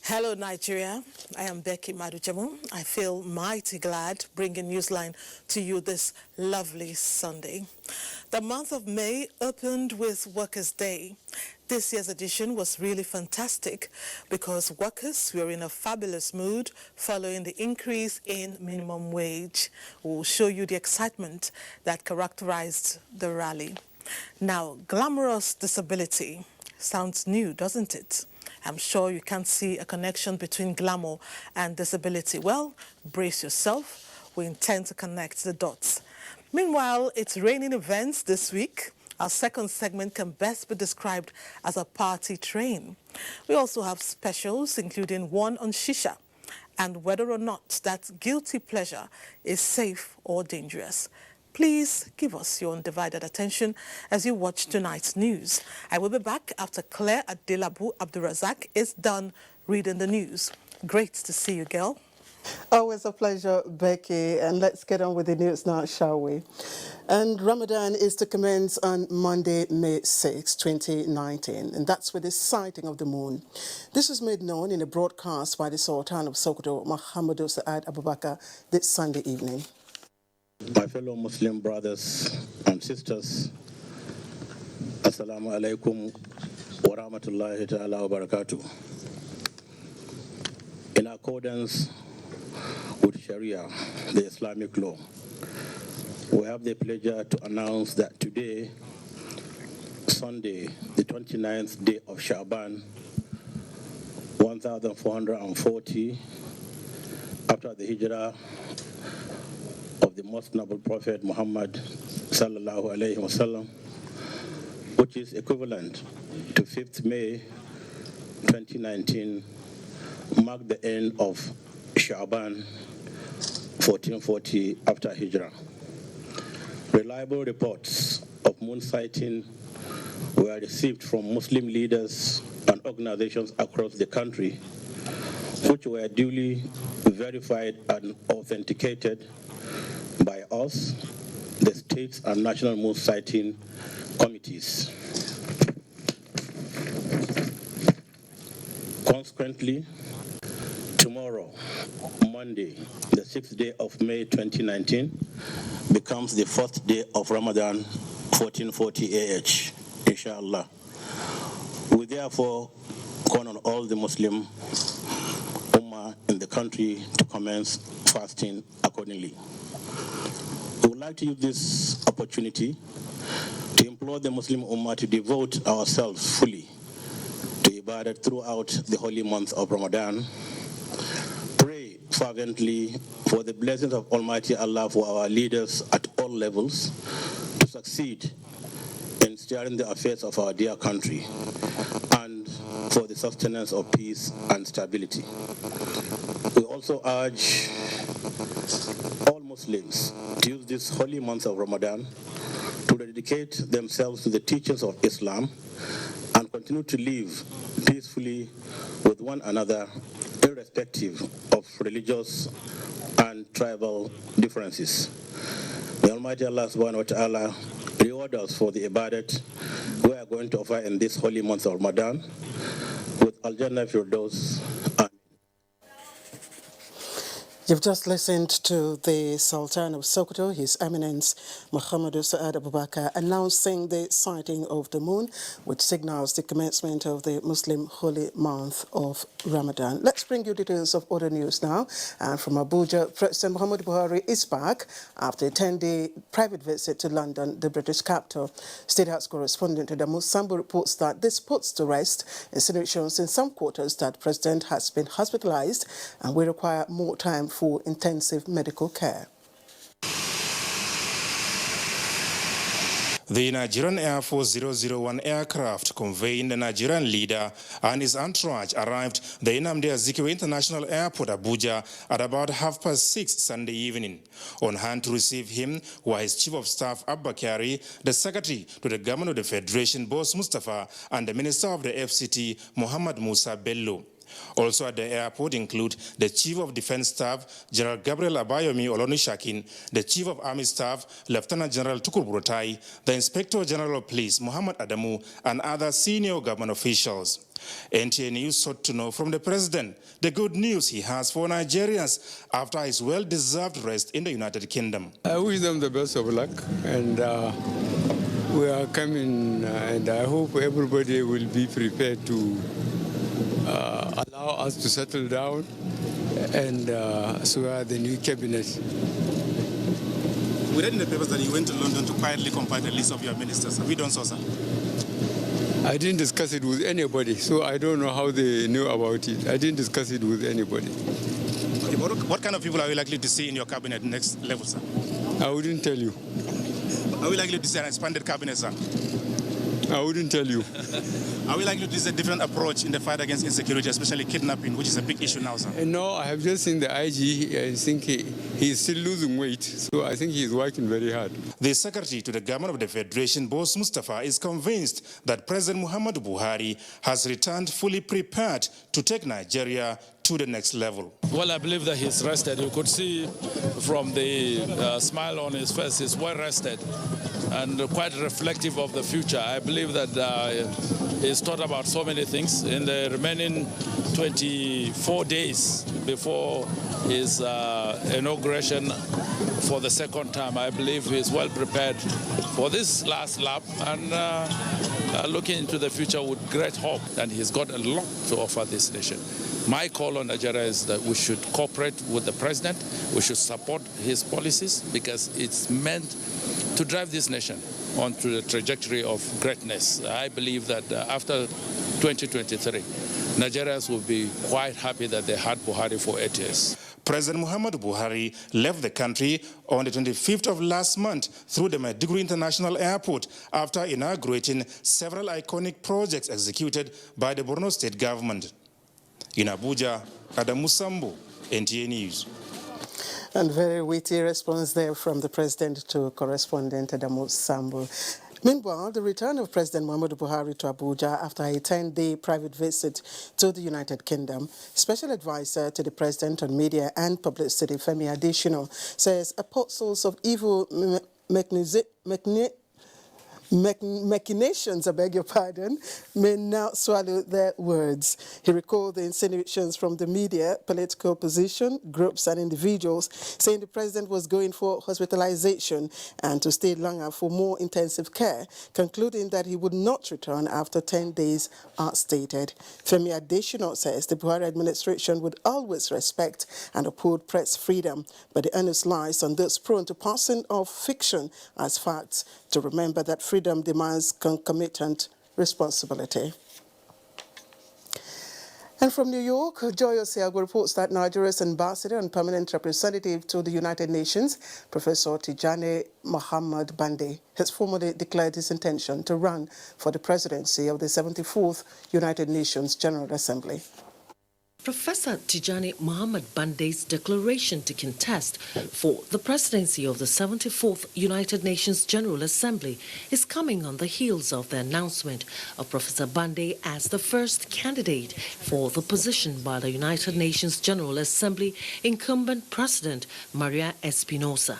Hello, Nigeria. I am Becky Madujamu. I feel mighty glad bringing Newsline to you this lovely Sunday. The month of May opened with Workers' Day. This year's edition was really fantastic because workers were in a fabulous mood following the increase in minimum wage. We'll show you the excitement that characterized the rally. Now, glamorous disability sounds new, doesn't it? I'm sure you can't see a connection between glamour and disability. Well, brace yourself. We intend to connect the dots. Meanwhile, it's raining events this week. Our second segment can best be described as a party train. We also have specials, including one on Shisha and whether or not that guilty pleasure is safe or dangerous. Please give us your undivided attention as you watch tonight's news. I will be back after Claire Adelabu Abdurazak is done reading the news. Great to see you, girl. Always a pleasure, Becky. And let's get on with the news now, shall we? And Ramadan is to commence on Monday, May 6, 2019. And that's with the sighting of the moon. This was made known in a broadcast by the Sultan of Sokoto, Muhammadu Sa'ad Abubakar, this Sunday evening. My fellow Muslim brothers and sisters, Assalamu alaikum wa rahmatullahi ta'ala wa barakatuh. In accordance with Sharia, the Islamic law, we have the pleasure to announce that today, Sunday, the 29th day of Sha'ban, 1440, after the Hijrah of the most noble Prophet Muhammad sallallahu alayhi wasallam, which is equivalent to 5th May 2019, marked the end of Sha'ban 1440 after Hijrah. Reliable reports of moon sighting were received from Muslim leaders and organizations across the country, which were duly verified and authenticated by us, the states and national moon sighting committees. Consequently, tomorrow, Monday, the 6th day of May 2019, becomes the 4th day of Ramadan 1440 AH, inshallah. We therefore call on all the Muslim Ummah in the country to commence fasting accordingly. We would like to use this opportunity to implore the Muslim Ummah to devote ourselves fully to ibadat throughout the holy month of Ramadan. Pray fervently for the blessings of Almighty Allah for our leaders at all levels to succeed in steering the affairs of our dear country and for the sustenance of peace and stability. We also urge all Muslims to use this holy month of Ramadan to dedicate themselves to the teachings of Islam and continue to live peacefully with one another, irrespective of religious and tribal differences. May Almighty Allah subhanahu wa ta'ala reward us for the ibadat we are going to offer in this holy month of Ramadan with Al-Jannah Firdaus. You've just listened to the Sultan of Sokoto, His Eminence Muhammadu Sa'ad Abubakar, announcing the sighting of the moon, which signals the commencement of the Muslim holy month of Ramadan. Let's bring you details of other news now. And from Abuja, President Muhammadu Buhari is back after a 10-day private visit to London, the British capital. State House correspondent Adamu Sambu reports that this puts to rest insinuations in some quarters that the President has been hospitalized and will require more time for intensive medical care. The Nigerian Air Force 001 aircraft conveying the Nigerian leader and his entourage arrived the Nnamdi Azikiwe International Airport, Abuja, at about 6:30 Sunday evening. On hand to receive him were his Chief of Staff, Abba Kyari, the Secretary to the Government of the Federation, Boss Mustafa, and the Minister of the FCT, Muhammad Musa Bello. Also at the airport include the Chief of Defense Staff, General Gabriel Abayomi Olonishakin, the Chief of Army Staff, Lieutenant General Tukur Burutai, the Inspector General of Police, Muhammad Adamu, and other senior government officials. NTA News sought to know from the President the good news he has for Nigerians after his well-deserved rest in the United Kingdom. I wish them the best of luck, and we are coming, and I hope everybody will be prepared to allow us to settle down and swear the new cabinet. We read in the papers that you went to London to quietly compile the list of your ministers. Have you done so, sir? I didn't discuss it with anybody, so I don't know how they knew about it. I didn't discuss it with anybody. Okay, but what kind of people are you likely to see in your cabinet next level, sir? I wouldn't tell you. Are we likely to see an expanded cabinet, sir? I wouldn't tell you. Are we likely to see a different approach in the fight against insecurity, especially kidnapping, which is a big issue now, sir? No, I have just seen the IG. I think he's still losing weight, so I think he's working very hard. The Secretary to the Government of the Federation, Boss Mustafa, is convinced that President Muhammadu Buhari has returned fully prepared to take Nigeria to the next level. Well, I believe that he's rested. You could see from the smile on his face, he's well rested and quite reflective of the future. I believe that he's thought about so many things. In the remaining 24 days before his inauguration for the second time, I believe he's well prepared for this last lap and looking into the future with great hope. And he's got a lot to offer this nation. My call on Nigeria is that we should cooperate with the president. We should support his policies because it's meant to drive this nation onto the trajectory of greatness. I believe that after 2023, Nigerians will be quite happy that they had Buhari for 8 years. President Muhammadu Buhari left the country on the 25th of last month through the Maiduguri International Airport after inaugurating several iconic projects executed by the Borno State government. In Abuja, Adamu Sambo, NTA News. And very witty response there from the President to correspondent Adamu Sambo. Meanwhile, the return of President Muhammadu Buhari to Abuja after a 10-day private visit to the United Kingdom, Special Advisor to the President on Media and Publicity, Femi Adesina, says apostles of evil machinations, I beg your pardon, may now swallow their words. He recalled the insinuations from the media, political opposition, groups and individuals, saying the president was going for hospitalization and to stay longer for more intensive care, concluding that he would not return after 10 days as stated. Femi Adesina says the Buhari administration would always respect and uphold press freedom, but the onus lies on those prone to passing off fiction as facts, to remember that freedom demands concomitant responsibility. And from New York, Joy Osiago reports that Nigeria's ambassador and permanent representative to the United Nations, Professor Tijani Muhammad Bande, has formally declared his intention to run for the presidency of the 74th United Nations General Assembly. Professor Tijani Muhammad Bande's declaration to contest for the presidency of the 74th United Nations General Assembly is coming on the heels of the announcement of Professor Bande as the first candidate for the position by the United Nations General Assembly incumbent President Maria Espinosa.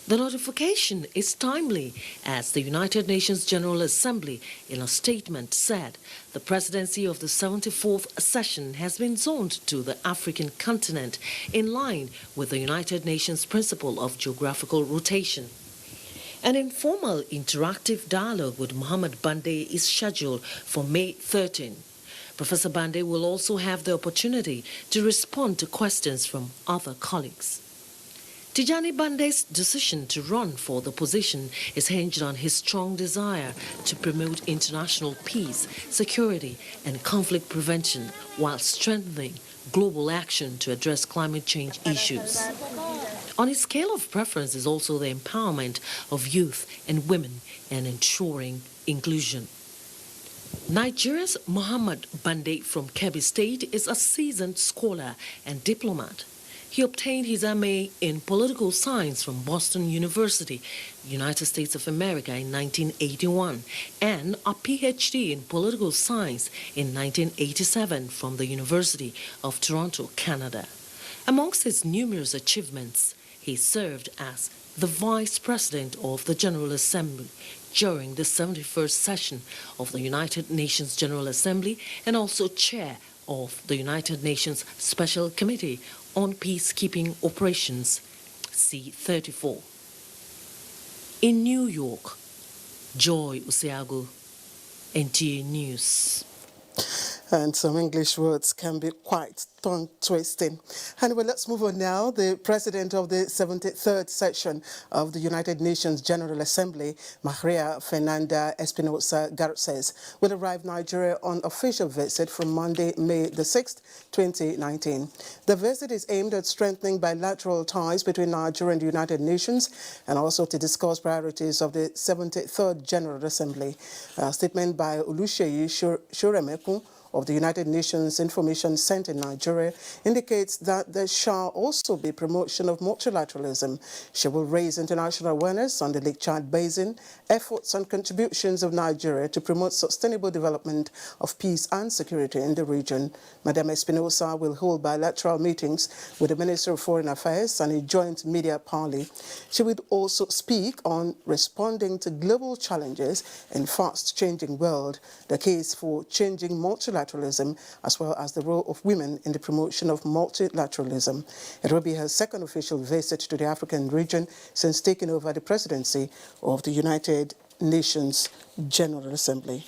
The notification is timely, as the United Nations General Assembly, in a statement, said the presidency of the 74th session has been zoned to the African continent in line with the United Nations principle of geographical rotation. An informal interactive dialogue with Muhammad Bande is scheduled for May 13. Professor Bande will also have the opportunity to respond to questions from other colleagues. Tijani Bande's decision to run for the position is hinged on his strong desire to promote international peace, security, and conflict prevention while strengthening global action to address climate change issues. On his scale of preference is also the empowerment of youth and women and ensuring inclusion. Nigeria's Muhammad Bande from Kebbi State is a seasoned scholar and diplomat. He obtained his MA in Political Science from Boston University, United States of America in 1981, and a PhD in Political Science in 1987 from the University of Toronto, Canada. Amongst his numerous achievements, he served as the Vice President of the General Assembly during the 71st session of the United Nations General Assembly and also Chair of the United Nations Special Committee on Peacekeeping Operations, C-34. In New York, Joy Usiago, NTA News. And some English words can be quite tongue-twisting. Anyway, let's move on now. The president of the 73rd session of the United Nations General Assembly, Maria Fernanda Espinosa Garces, will arrive in Nigeria on official visit from Monday, May the 6th, 2019. The visit is aimed at strengthening bilateral ties between Nigeria and the United Nations and also to discuss priorities of the 73rd General Assembly. A statement by Oluseyi Shoremeku of the United Nations Information Center in Nigeria indicates that there shall also be promotion of multilateralism. She will raise international awareness on the Lake Chad Basin, efforts and contributions of Nigeria to promote sustainable development of peace and security in the region. Madame Espinosa will hold bilateral meetings with the Minister of Foreign Affairs and a joint media parley. She will also speak on responding to global challenges in fast-changing world, the case for changing multilateralism, as well as the role of women in the promotion of multilateralism. It will be her second official visit to the African region since taking over the presidency of the United Nations General Assembly.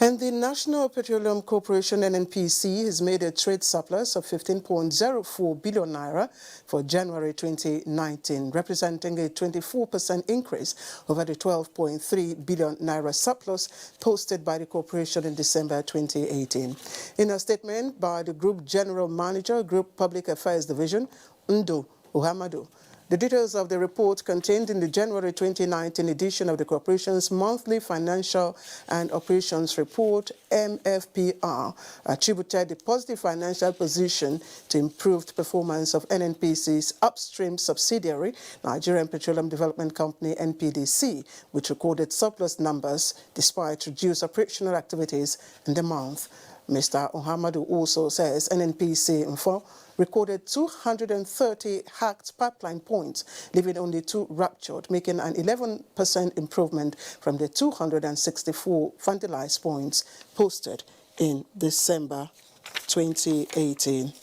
And the National Petroleum Corporation, NNPC, has made a trade surplus of 15.04 billion naira for January 2019, representing a 24% increase over the 12.3 billion naira surplus posted by the corporation in December 2018. In a statement by the Group General Manager, Group Public Affairs Division, Ndo Uhamadu, the details of the report contained in the January 2019 edition of the Corporation's Monthly Financial and Operations Report, MFPR, attributed the positive financial position to improved performance of NNPC's upstream subsidiary, Nigerian Petroleum Development Company, NPDC, which recorded surplus numbers despite reduced operational activities in the month. Mr. Ohamadu also says NNPC Info recorded 230 hacked pipeline points, leaving only 2 ruptured, making an 11% improvement from the 264 vandalized points posted in December 2018.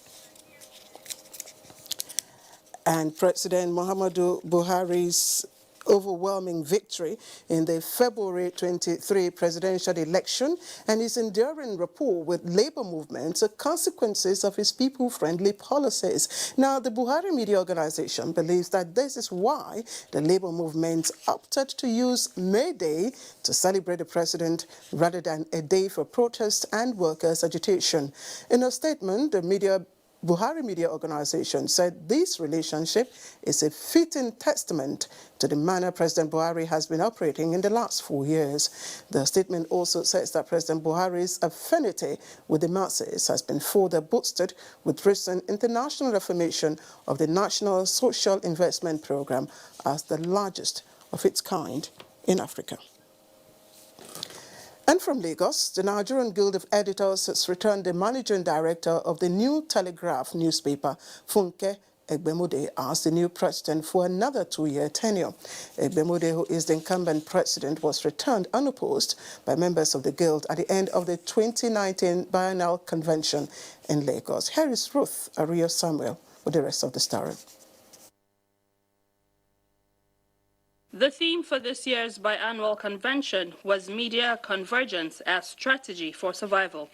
And President Muhammadu Buhari's overwhelming victory in the February 23 presidential election and his enduring rapport with labor movements are consequences of his people-friendly policies. Now, the Buhari Media Organization believes that this is why the labor movement opted to use May Day to celebrate the president rather than a day for protest and workers' agitation. In a statement, the Buhari Media Organization said this relationship is a fitting testament to the manner President Buhari has been operating in the last 4 years. The statement also says that President Buhari's affinity with the masses has been further boosted with recent international affirmation of the National Social Investment Program as the largest of its kind in Africa. And from Lagos, the Nigerian Guild of Editors has returned the managing director of the New Telegraph newspaper, Funke Egbemude, as the new president for another 2-year tenure. Egbemude, who is the incumbent president, was returned unopposed by members of the Guild at the end of the 2019 biennial convention in Lagos. Here is Ruth Ario Samuel with the rest of the story. The theme for this year's biannual convention was Media Convergence as Strategy for Survival.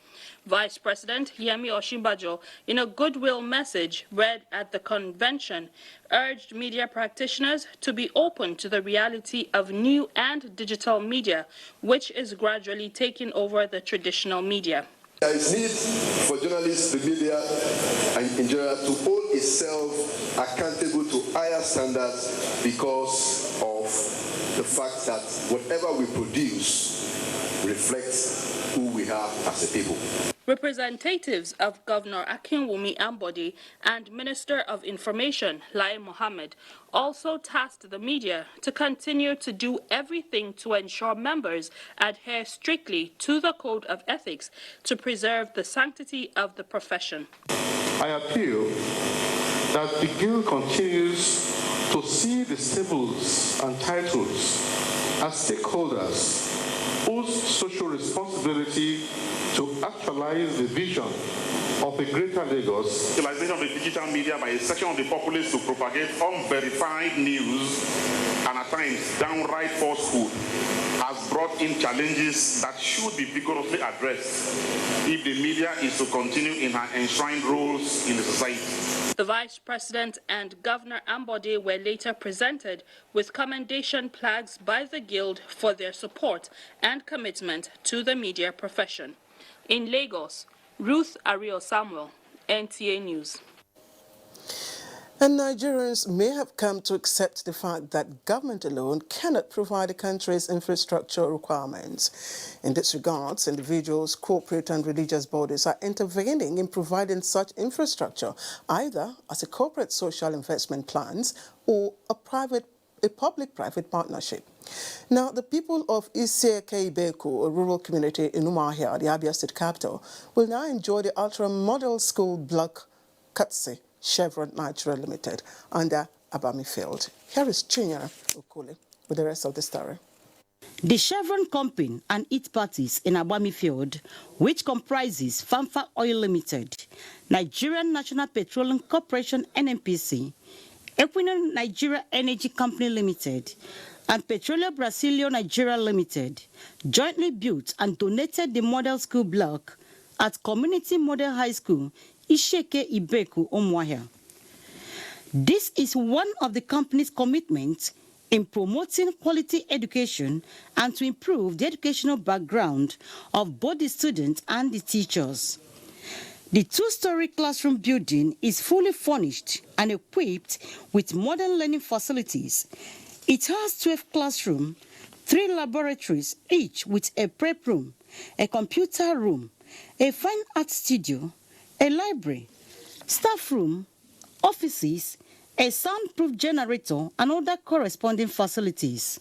Vice President Yemi Osinbajo, in a goodwill message read at the convention, urged media practitioners to be open to the reality of new and digital media, which is gradually taking over the traditional media. There is need for journalists, the media, and in general to hold itself accountable to higher standards because of the fact that whatever we produce reflects who we are as a people. Representatives of Governor Akinwumi Ambode and Minister of Information Lai Mohammed also tasked the media to continue to do everything to ensure members adhere strictly to the Code of Ethics to preserve the sanctity of the profession. I appeal that the Guild continues to see the stables and titles as stakeholders whose social responsibility to actualize the vision of a greater Lagos. Utilization of the digital media by a section of the populace to propagate unverified news and at times downright falsehood has brought in challenges that should be vigorously addressed if the media is to continue in her enshrined roles in the society. The Vice President and Governor Ambode were later presented with commendation plaques by the Guild for their support and commitment to the media profession. In Lagos, Ruth Ario Samuel, NTA News. And Nigerians may have come to accept the fact that government alone cannot provide the country's infrastructure requirements. In this regard, individuals, corporate and religious bodies are intervening in providing such infrastructure, either as a corporate social investment plans or a public-private partnership. Now, the people of Akwa Ibom, a rural community in Umuahia, the Abia State capital, will now enjoy the ultra-model school block Katse Chevron Nigeria Limited under Abami Field. Here is Chinyere Okule with the rest of the story. The Chevron Company and its parties in Abami Field, which comprises Famfa Oil Limited, Nigerian National Petroleum Corporation NNPC, Equinor Nigeria Energy Company Limited, and Petroleo Brasilio Nigeria Limited, jointly built and donated the model school block at Community Model High School, Akwa Ibom, Umuahia. This is one of the company's commitments in promoting quality education and to improve the educational background of both the students and the teachers. The two-story classroom building is fully furnished and equipped with modern learning facilities. It has 12 classrooms, 3 laboratories, each with a prep room, a computer room, a fine art studio, a library, staff room, offices, a soundproof generator, and other corresponding facilities.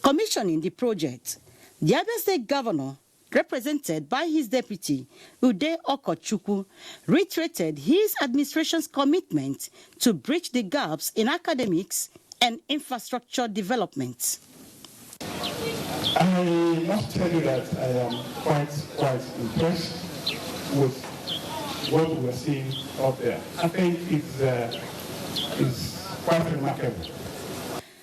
Commissioning the project, the Abia State Governor, represented by his deputy, Ude Okochukwu, reiterated his administration's commitment to bridge the gaps in academics and infrastructure development. I must tell you that I am quite impressed with what we are seeing out there. I think it's quite remarkable.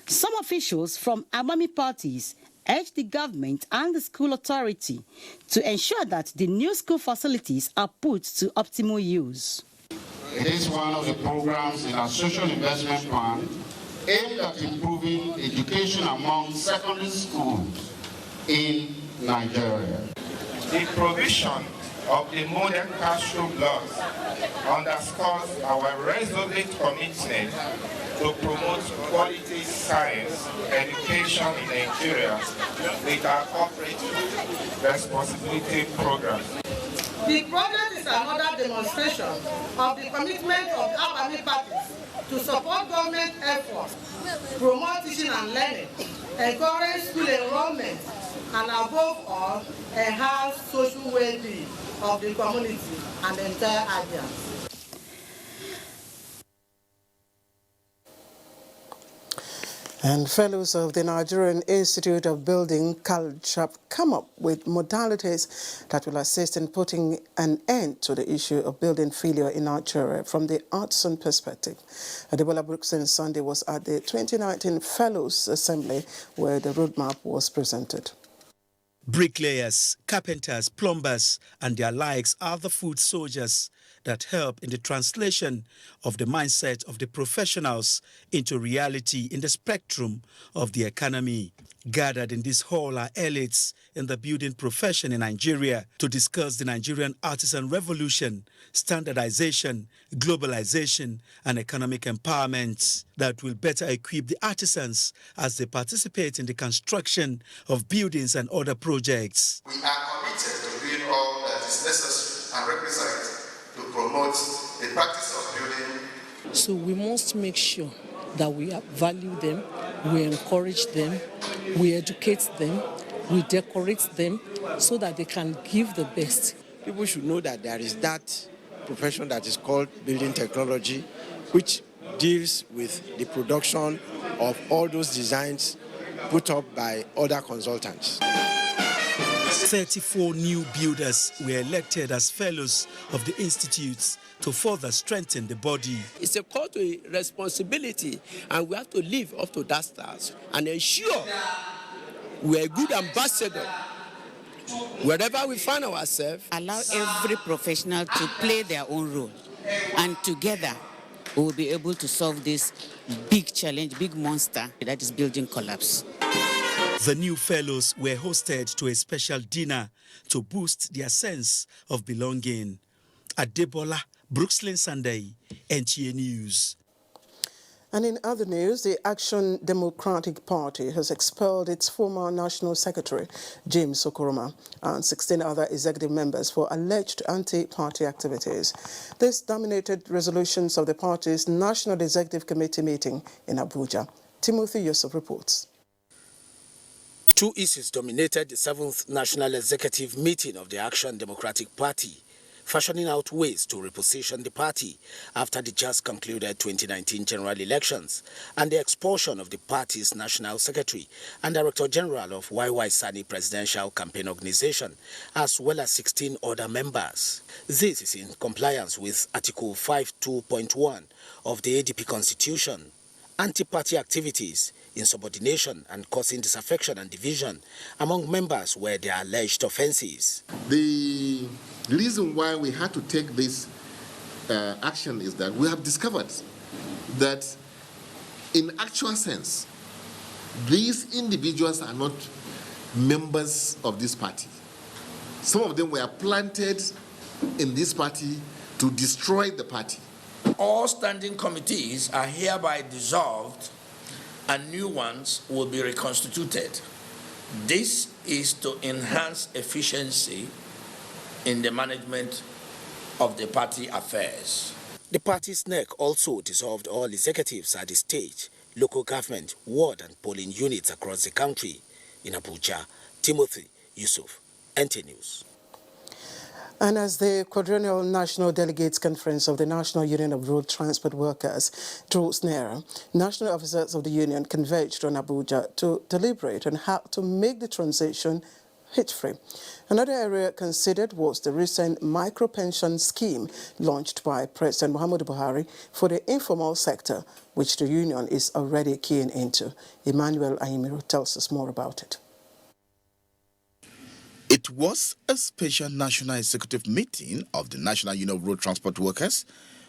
Some officials from Abami parties urged the government and the school authority to ensure that the new school facilities are put to optimal use. It is one of the programs in our social investment plan aimed at improving education among secondary schools in Nigeria. The provision of the modern classroom blocks underscores our resolute commitment to promote quality science education in Nigeria with our corporate responsibility program. The project is another demonstration of the commitment of the Abami parties to support government efforts, promote teaching and learning, encourage school enrollment, and above all, enhance social well-being of the community and the entire Abia. And fellows of the Nigerian Institute of Building Culture have come up with modalities that will assist in putting an end to the issue of building failure in Nigeria from the artisan perspective. Adebola Brooks on Sunday was at the 2019 Fellows Assembly where the roadmap was presented. Bricklayers, carpenters, plumbers, and their likes are the foot soldiers that help in the translation of the mindset of the professionals into reality in the spectrum of the economy. Gathered in this hall are elites in the building profession in Nigeria to discuss the Nigerian artisan revolution, standardization, globalization, and economic empowerment that will better equip the artisans as they participate in the construction of buildings and other projects. We are committed to doing all that is is necessary and requisite to promote the practice of building. So we must make sure that we value them, we encourage them, we educate them, we decorate them so that they can give the best. People should know that there is that profession that is called building technology, which deals with the production of all those designs put up by other consultants. 34 new builders were elected as fellows of the institutes to further strengthen the body. It's a call to responsibility, and we have to live up to that stance and ensure we're a good ambassador wherever we find ourselves. Allow every professional to play their own role, and together we will be able to solve this big challenge, big monster that is building collapse. The new fellows were hosted to a special dinner to boost their sense of belonging. Adebola, Brooklyn Sunday, NTA News. And in other news, the Action Democratic Party has expelled its former National Secretary, James Okoroma, and 16 other executive members for alleged anti-party activities. This dominated resolutions of the party's National Executive Committee meeting in Abuja. Timothy Yusuf reports. Two issues dominated the 7th National Executive Meeting of the Action Democratic Party, fashioning out ways to reposition the party after the just concluded 2019 general elections and the expulsion of the party's National Secretary and Director General of YY Sani Presidential Campaign Organization, as well as 16 other members. This is in compliance with Article 52.1 of the ADP Constitution. Anti-party activities, insubordination and causing disaffection and division among members were their alleged offences. The reason why we had to take this action is that we have discovered that in actual sense, these individuals are not members of this party. Some of them were planted in this party to destroy the party. All standing committees are hereby dissolved and new ones will be reconstituted. This is to enhance efficiency in the management of the party affairs. The party's NEC also dissolved all executives at the state, local government, ward and polling units across the country. In Abuja, Timothy Yusuf, NTA News. And as the quadrennial National Delegates Conference of the National Union of Road Transport Workers draws nearer, national officers of the union converged on Abuja to deliberate on how to make the transition hitch-free. Another area considered was the recent micro-pension scheme launched by President Muhammadu Buhari for the informal sector, which the union is already keying into. Emmanuel Ayimiro tells us more about it. It was a special national executive meeting of the National Union of Road Transport Workers,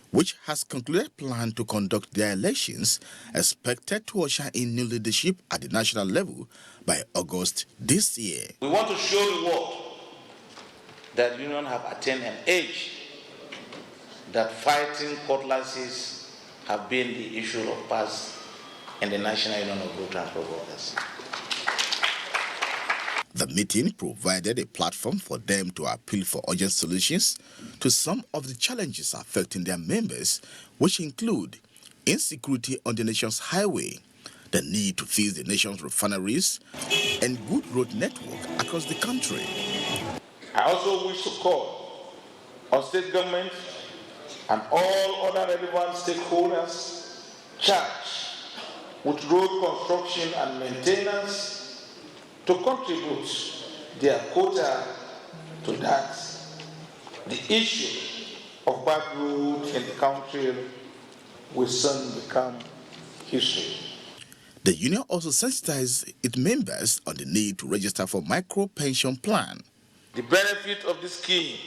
which has concluded plan to conduct their elections, expected to usher in new leadership at the national level by August this year. We want to show the world that the union have attained an age that fighting cutlasses have been the issue of past in the National Union of Road Transport Workers. The meeting provided a platform for them to appeal for urgent solutions to some of the challenges affecting their members, which include insecurity on the nation's highway, the need to fix the nation's refineries, and good road network across the country. I also wish to call on state government and all other relevant stakeholders charged with road construction and maintenance to contribute their quota to that. The issue of bad roads in the country will soon become history. The union also sensitized its members on the need to register for micro-pension plan. The benefit of this scheme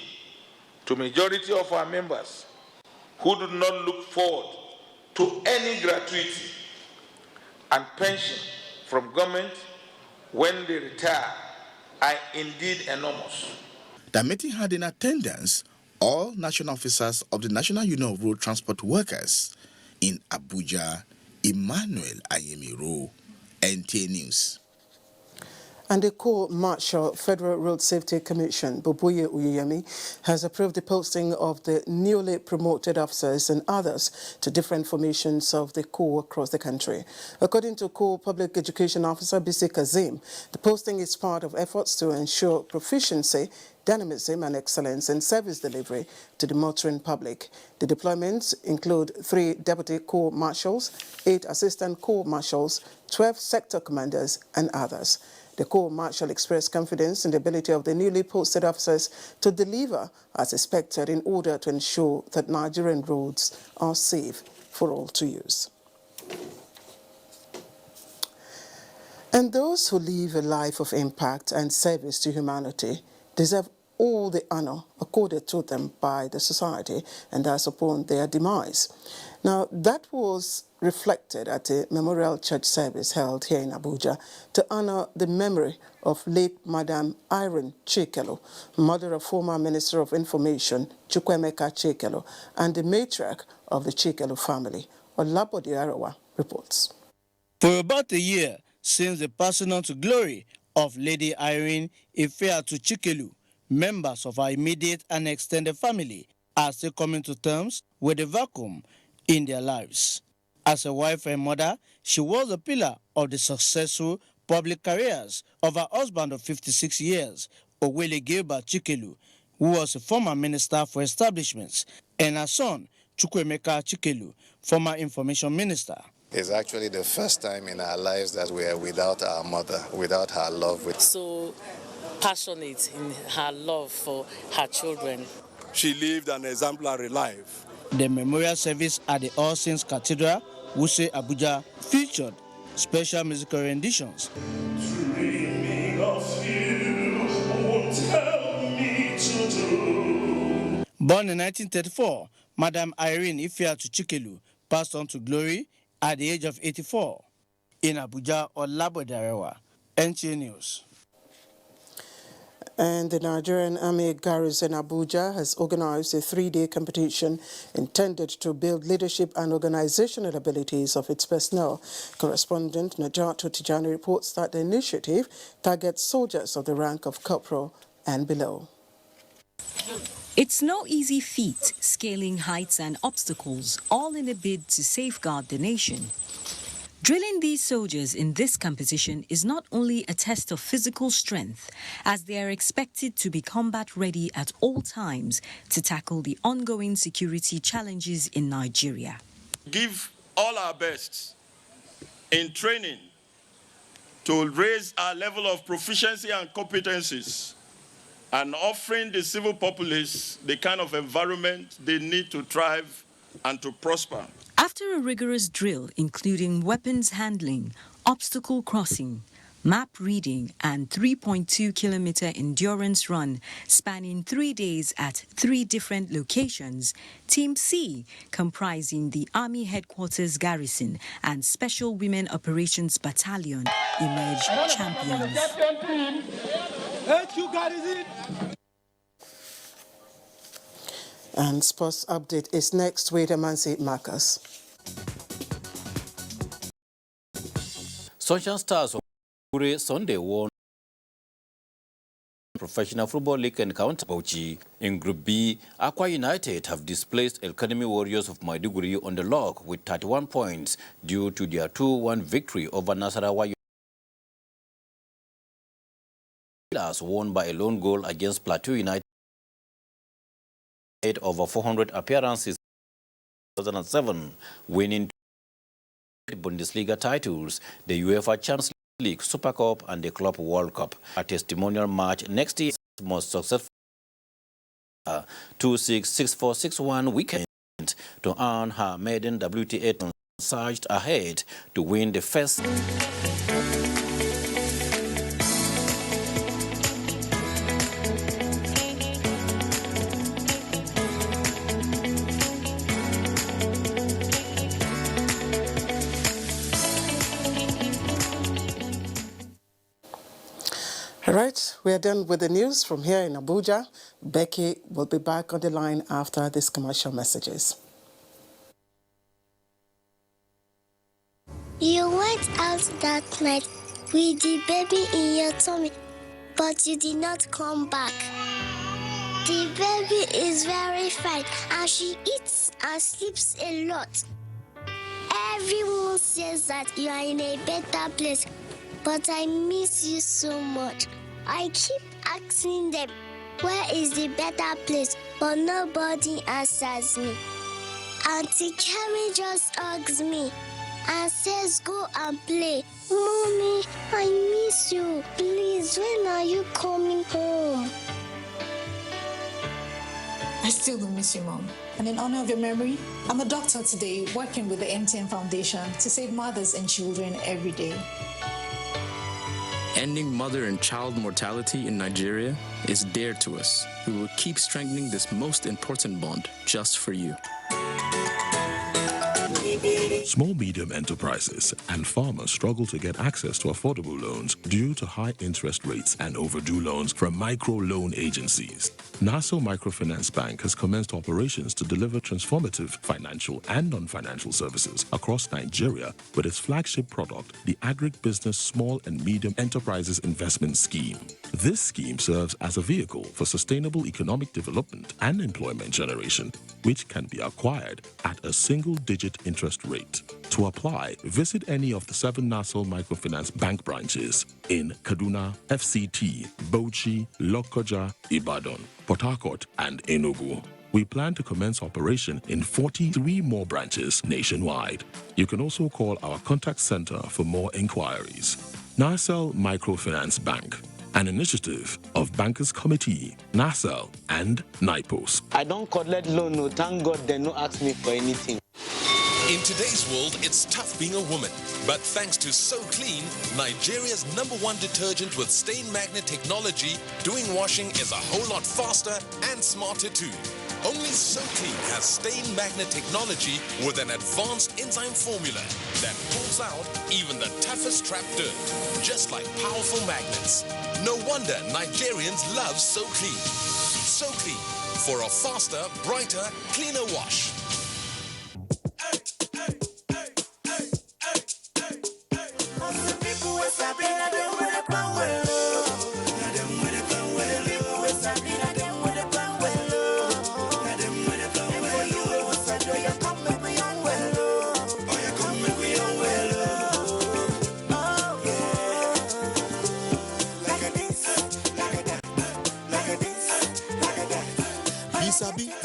to majority of our members who do not look forward to any gratuity and pension from government when they retire are indeed enormous. The meeting had in attendance all national officers of the National Union of Road Transport Workers. In Abuja, Emmanuel Ayimiro, NTA News. And the Co-Marshal Federal Road Safety Commission, Boboye Uyeyemi, has approved the posting of the newly promoted officers and others to different formations of the Corps across the country. According to Corps Public Education Officer Bisi Kazim, the posting is part of efforts to ensure proficiency, dynamism and excellence in service delivery to the motoring public. The deployments include 3 deputy corps marshals, 8 assistant corps marshals, 12 sector commanders and others. The Corps Marshal expressed confidence in the ability of the newly posted officers to deliver as expected in order to ensure that Nigerian roads are safe for all to use. And those who live a life of impact and service to humanity deserve all the honor accorded to them by the society, and thus upon their demise. Now, that was reflected at a memorial church service held here in Abuja to honor the memory of late Madam Irene Chikelo, mother of former Minister of Information Chukwemeka Chikelo, and the matriarch of the Chikelo family. Olabode Arawa reports. For about a year since the passing on to glory of Lady Irene Ifeatu Chikelu, members of her immediate and extended family are still coming to terms with the vacuum in their lives. As a wife and mother, she was a pillar of the successful public careers of her husband of 56 years, Owele Gilbert Chikelu, who was a former minister for establishments, and her son, Chukwemeka Chikelu, former information minister. It's actually the first time in our lives that we are without our mother, without her love. So passionate in her love for her children. She lived an exemplary life. The memorial service at the All Saints Cathedral, Wuse, Abuja, featured special musical renditions. Born in 1934, Madam Irene Ifeatu Chikelu passed on to glory at the age of 84. In Abuja, Olabode Arawa, NTA News. And the Nigerian Army garrison Abuja has organized a 3-day competition intended to build leadership and organizational abilities of its personnel. Correspondent Najatu Tijani reports that the initiative targets soldiers of the rank of corporal and below. It's no easy feat scaling heights and obstacles, all in a bid to safeguard the nation. Drilling these soldiers in this competition is not only a test of physical strength, as they are expected to be combat ready at all times to tackle the ongoing security challenges in Nigeria. Give all our best in training to raise our level of proficiency and competencies, and offering the civil populace the kind of environment they need to thrive and to prosper. After a rigorous drill, including weapons handling, obstacle crossing, map reading, and 3.2-kilometer endurance run spanning 3 days at 3 different locations, Team C, comprising the Army Headquarters Garrison and Special Women Operations Battalion, emerged champions. And sports update is next with Amansi Marcus. Sunshine Stars of Sunday won Professional Football League encounter Bauchi. In Group B, Akwa United have displaced El Academy Warriors of Maiduguri on the log with 31 points due to their 2-1 victory over Nasarawa. Won by a lone goal against Plateau United. Over 400 appearances in 2007, winning Bundesliga titles, the UEFA Champions League, Super Cup, and the Club World Cup. A testimonial match next year's most successful 2-6-6-4-6-1 weekend to earn her maiden WTA surged ahead to win the first. All right, we are done with the news from here in Abuja. Becky will be back on the line after these commercial messages. You went out that night with the baby in your tummy, but you did not come back. The baby is very fine and she eats and sleeps a lot. Everyone says that you are in a better place, but I miss you so much. I keep asking them, where is the better place? But nobody answers me. Auntie Kemi just hugs me and says, go and play. Mommy, I miss you. Please, when are you coming home? I still do miss you, Mom. And in honor of your memory, I'm a doctor today working with the MTN Foundation to save mothers and children every day. Ending mother and child mortality in Nigeria is dear to us. We will keep strengthening this most important bond just for you. Small medium enterprises and farmers struggle to get access to affordable loans due to high interest rates and overdue loans from micro-loan agencies. Nassau Microfinance Bank has commenced operations to deliver transformative financial and non-financial services across Nigeria with its flagship product, the Agribusiness Small and Medium Enterprises Investment Scheme. This scheme serves as a vehicle for sustainable economic development and employment generation, which can be acquired at a single-digit interest rate. To apply, visit any of the 7 Nassau Microfinance Bank branches in Kaduna, FCT, Bauchi, Lokoja, Ibadan, Port Harcourt, and Enugu. We plan to commence operation in 43 more branches nationwide. You can also call our contact center for more inquiries. Nassau Microfinance Bank, an initiative of Bankers Committee, Nassau, and NIPOS. I don't collect loan, no, thank God they no ask me for anything. In today's world, it's tough being a woman. But thanks to So Clean, Nigeria's #1 detergent with stain magnet technology, doing washing is a whole lot faster and smarter too. Only So Clean has stain magnet technology with an advanced enzyme formula that pulls out even the toughest trapped dirt, just like powerful magnets. No wonder Nigerians love So Clean. So Clean, for a faster, brighter, cleaner wash.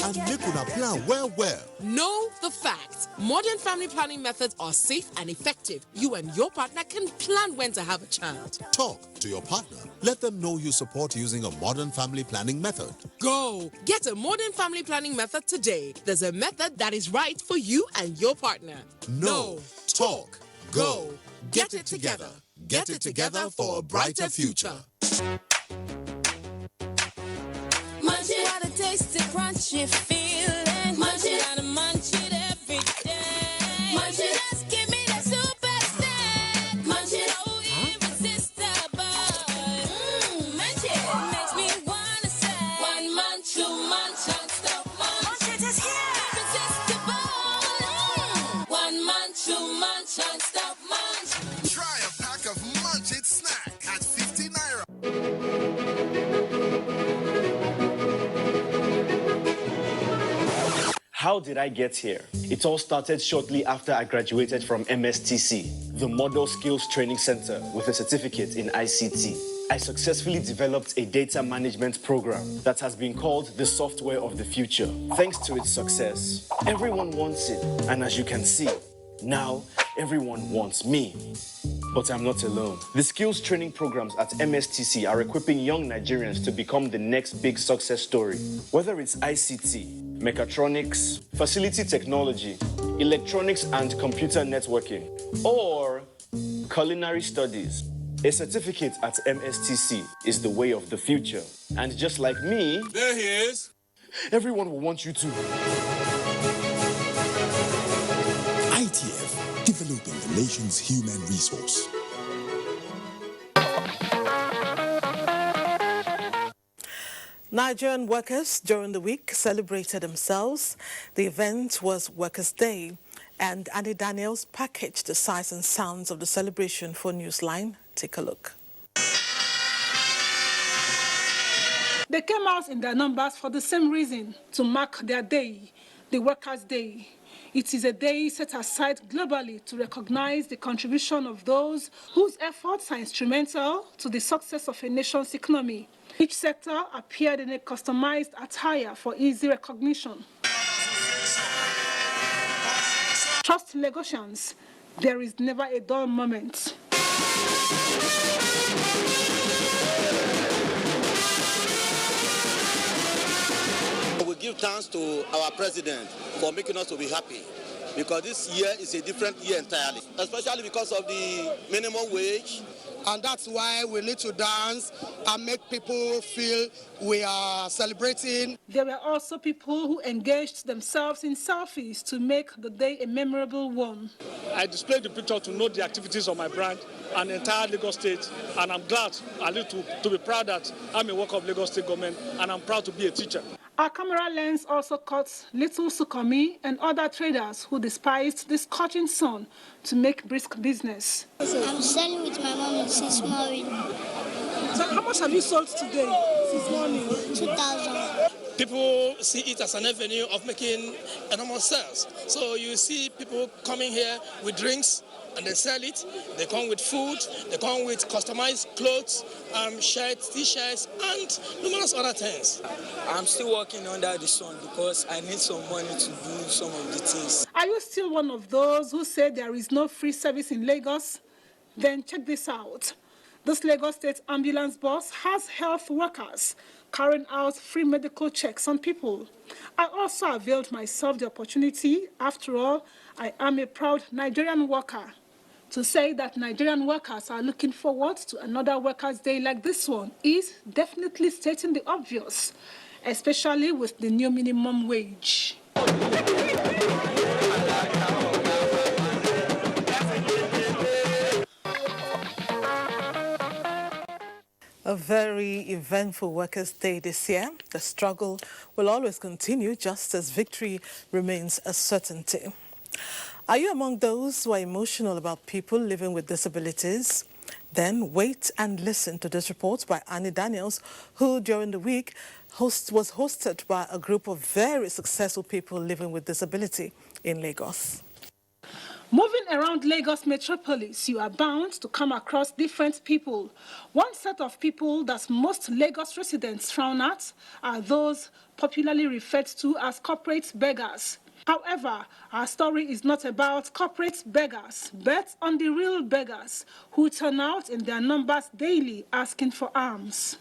And make una plan well. Know the facts. Modern family planning methods are safe and effective. You and your partner can plan when to have a child. Talk to your partner. Let them know you support using a modern family planning method. Go! Get a modern family planning method today. There's a method that is right for you and your partner. Know, talk, go. Get it together. Get it together for a brighter future. Munch it, got a tasty, crunchy feeling. Munch it, gotta munch it every day. Munch it, just give me that super snack. Munch it, oh, irresistible. Munch it, makes me wanna say. One munch, two munch, don't stop munch. Munch it is here. Irresistible. One munch, two munch, don't stop munch. Try a pack of Munch It snack at 50 Naira. How did I get here? It all started shortly after I graduated from MSTC, the Model Skills Training Center, with a certificate in ICT. I successfully developed a data management program that has been called the software of the future. Thanks to its success, everyone wants it. And as you can see, now everyone wants me. But I'm not alone. The skills training programs at MSTC are equipping young Nigerians to become the next big success story. Whether it's ICT, mechatronics, facility technology, electronics and computer networking, or culinary studies, a certificate at MSTC is the way of the future. And just like me, there he is. Everyone will want you to. ITF, developing the nation's human resource. Nigerian workers during the week celebrated themselves. The event was Workers' Day, and Annie Daniels packaged the sights and sounds of the celebration for Newsline Take a look. They came out in their numbers for the same reason, to mark their day, the Workers' Day. It is a day set aside globally to recognize the contribution of those whose efforts are instrumental to the success of a nation's economy. Each sector appeared in a customized attire for easy recognition. Trust Lagosians, there is never a dull moment. We give thanks to our president for making us to be happy, because this year is a different year entirely, especially because of the minimum wage. And that's why we need to dance and make people feel we are celebrating. There were also people who engaged themselves in selfies to make the day a memorable one. I displayed the picture to know the activities of my brand and the entire Lagos State, and I'm glad to be proud that I'm a worker of Lagos State government, and I'm proud to be a teacher. Our camera lens also caught little Sukomi and other traders who despised the scorching sun to make brisk business. I'm selling with my mom since morning. So how much have you sold today since morning? 2,000. People see it as an avenue of making enormous sales. So you see people coming here with drinks, and they sell it. They come with food, they come with customized clothes, shirts, t-shirts, and numerous other things. I'm still working under the sun because I need some money to do some of the things. Are you still one of those who say there is no free service in Lagos? Then check this out. This Lagos State ambulance bus has health workers carrying out free medical checks on people. I also availed myself the opportunity. After all, I am a proud Nigerian worker. To say that Nigerian workers are looking forward to another Workers' Day like this one is definitely stating the obvious, especially with the new minimum wage. A very eventful Workers' Day this year. The struggle will always continue just as victory remains a certainty. Are you among those who are emotional about people living with disabilities? Then wait and listen to this report by Annie Daniels, who during the week was hosted by a group of very successful people living with disability in Lagos. Moving around Lagos metropolis, you are bound to come across different people. One set of people that most Lagos residents frown at are those popularly referred to as corporate beggars. However, our story is not about corporate beggars, but on the real beggars who turn out in their numbers daily asking for alms.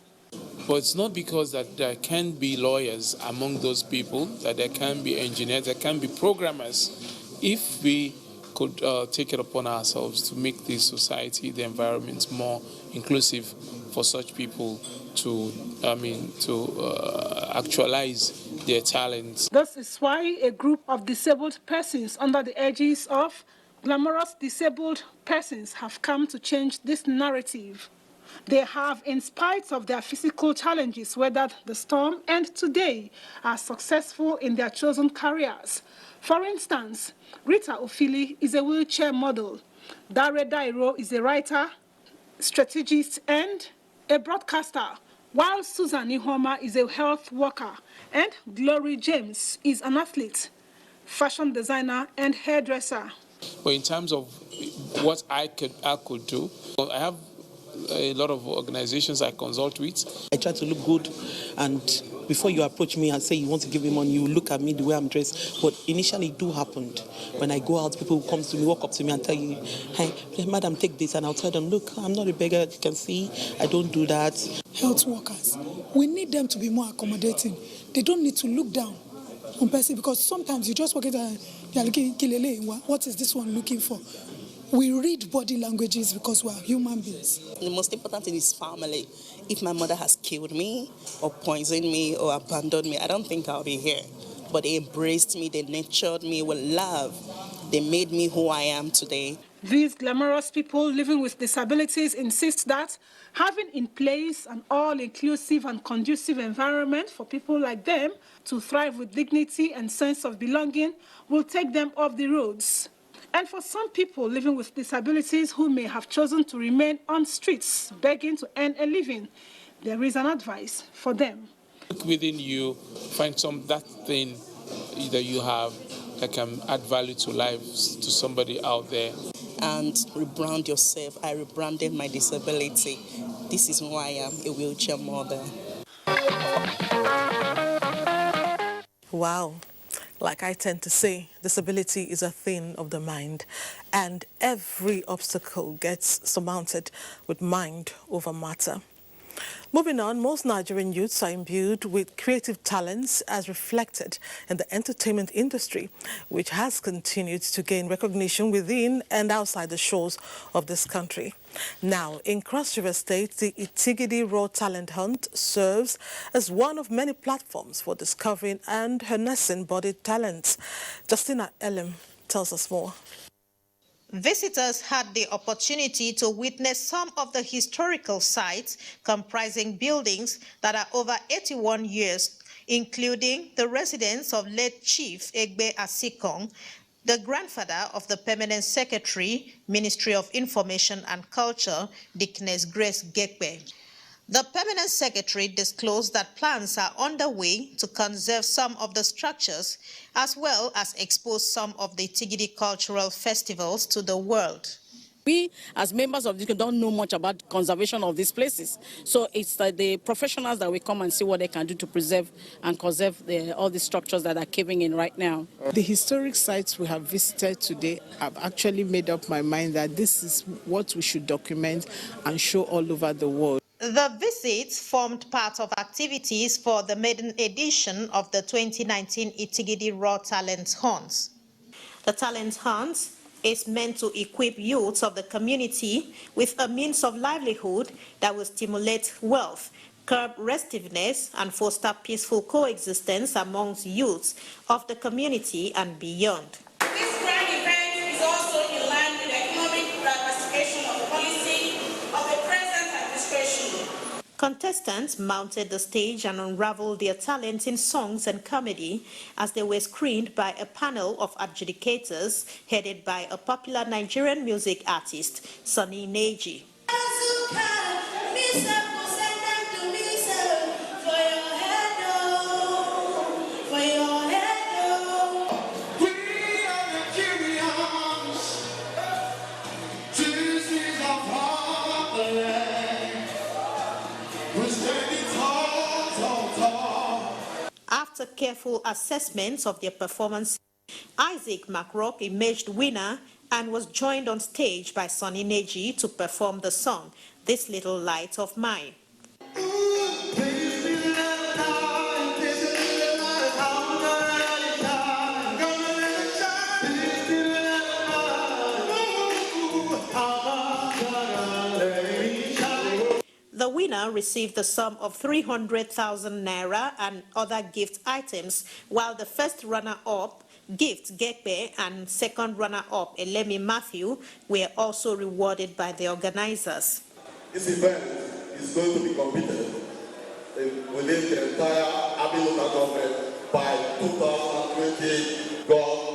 But it's not because that there can be lawyers among those people, that there can be engineers, there can be programmers. If we could take it upon ourselves to make this society, the environment more inclusive for such people to, actualize their talents. This is why a group of disabled persons under the aegis of Glamorous Disabled Persons have come to change this narrative. They have, in spite of their physical challenges, weathered the storm and today are successful in their chosen careers. For instance, Rita Ofili is a wheelchair model. Dare Dairo is a writer, strategist, and a broadcaster, while Susan Ihoma is a health worker, and Glory James is an athlete, fashion designer, and hairdresser. But in terms of what I could do, I have a lot of organizations I consult with. I try to look good, and before you approach me and say you want to give me money, you look at me the way I'm dressed. But initially it do when I go out, people come to me, walk up to me and tell you, hey, madam, take this, and I'll tell them, look, I'm not a beggar, you can see, I don't do that. Health workers, we need them to be more accommodating. They don't need to look down on person, because sometimes you just walk in and you're looking, what is this one looking for? We read body languages because we are human beings. The most important thing is family. If my mother has killed me or poisoned me or abandoned me, I don't think I'll be here. But they embraced me, they nurtured me with love. They made me who I am today. These glamorous people living with disabilities insist that having in place an all-inclusive and conducive environment for people like them to thrive with dignity and sense of belonging will take them off the roads. And for some people living with disabilities who may have chosen to remain on streets begging to earn a living, there is an advice for them. Look within you, find that thing that you have that can add value to lives to somebody out there. And rebrand yourself. I rebranded my disability. This is why I am a wheelchair mother. Wow. Like I tend to say, disability is a thing of the mind, and every obstacle gets surmounted with mind over matter. Moving on, most Nigerian youths are imbued with creative talents as reflected in the entertainment industry, which has continued to gain recognition within and outside the shores of this country. Now, in Cross River State, the Itigidi Raw Talent Hunt serves as one of many platforms for discovering and harnessing bodied talents. Justina Elim tells us more. Visitors had the opportunity to witness some of the historical sites comprising buildings that are over 81 years, including the residence of late Chief Egbe Asikong, the grandfather of the Permanent Secretary, Ministry of Information and Culture, Dickness Grace Gekpe. The Permanent Secretary disclosed that plans are underway to conserve some of the structures as well as expose some of the Tigidi cultural festivals to the world. We, as members of this, don't know much about conservation of these places. So it's the professionals that will come and see what they can do to preserve and conserve all the structures that are caving in right now. The historic sites we have visited today have actually made up my mind that this is what we should document and show all over the world. The visits formed part of activities for the maiden edition of the 2019 Itigidi Raw Talent Hunt. The Talent Hunt is meant to equip youths of the community with a means of livelihood that will stimulate wealth, curb restiveness, and foster peaceful coexistence amongst youths of the community and beyond. This grand event is also in line with the economic diversification of the policy of the present administration. Contestants mounted the stage and unraveled their talents in songs and comedy as they were screened by a panel of adjudicators headed by a popular Nigerian music artist, Sunny Neji. After careful assessments of their performance, Isaac McRock emerged winner and was joined on stage by Sunny Neji to perform the song, This Little Light of Mine. The winner received the sum of 300,000 naira and other gift items, while the first runner-up, Gift Gekpe, and second runner-up, Elemi Matthew, were also rewarded by the organizers. This event is going to be completed within the entire Abi local government by 2020 God.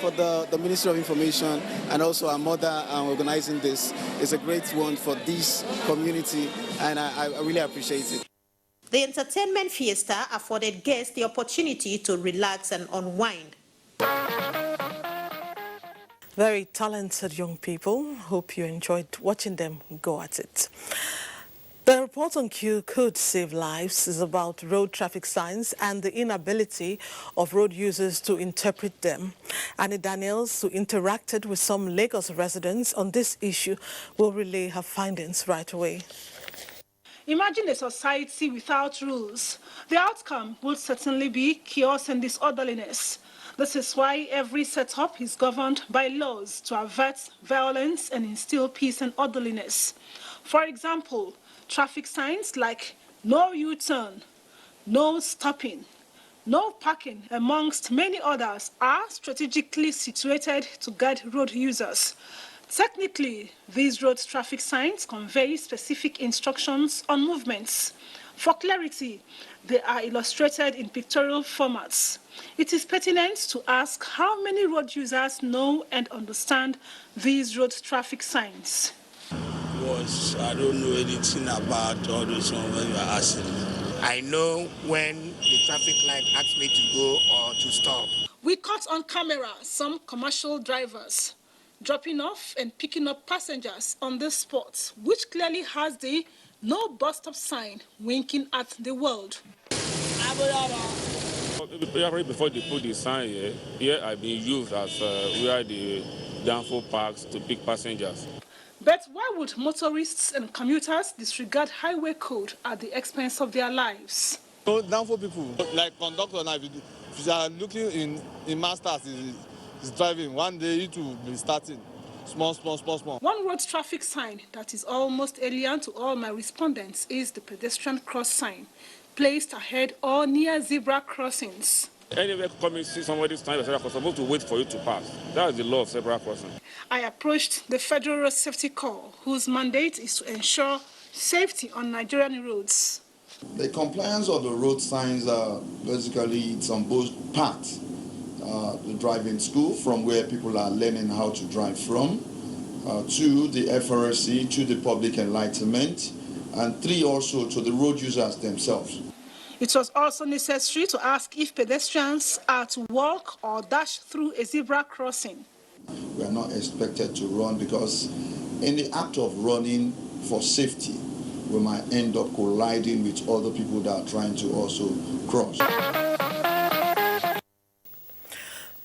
For the Ministry of Information and also our mother organizing this is a great one for this community, and I really appreciate it. The entertainment fiesta afforded guests the opportunity to relax and unwind. Very talented young people. Hope you enjoyed watching them go at it. The report on Q Could Save Lives is about road traffic signs and the inability of road users to interpret them. Annie Daniels, who interacted with some Lagos residents on this issue, will relay her findings right away. Imagine a society without rules. The outcome would certainly be chaos and disorderliness. This is why every setup is governed by laws to avert violence and instill peace and orderliness. For example, traffic signs like no U-turn, no stopping, no parking, amongst many others, are strategically situated to guide road users. Technically, these road traffic signs convey specific instructions on movements. For clarity, they are illustrated in pictorial formats. It is pertinent to ask how many road users know and understand these road traffic signs. I don't know anything about all those ones when you are asking me. I know when the traffic light asks me to go or to stop. We caught on camera some commercial drivers dropping off and picking up passengers on this spot, which clearly has the no bus stop sign winking at the world. Before they put the sign here I've been used as where the downfall parks to pick passengers. But why would motorists and commuters disregard highway code at the expense of their lives? So downfall people, like conductor now, if you are looking in masters, is driving, one day it will be starting. Small. One road traffic sign that is almost alien to all my respondents is the pedestrian cross sign, placed ahead or near zebra crossings. Anywhere coming, see somebody's time, they're supposed to wait for you to pass. That is the law of zebra crossing. I approached the Federal Road Safety Corps, whose mandate is to ensure safety on Nigerian roads. The compliance of the road signs are basically it's on both parts. The driving school, from where people are learning how to drive from, to the FRSC, to the public enlightenment, and 3 also to the road users themselves. It was also necessary to ask if pedestrians are to walk or dash through a zebra crossing. We are not expected to run because in the act of running for safety, we might end up colliding with other people that are trying to also cross.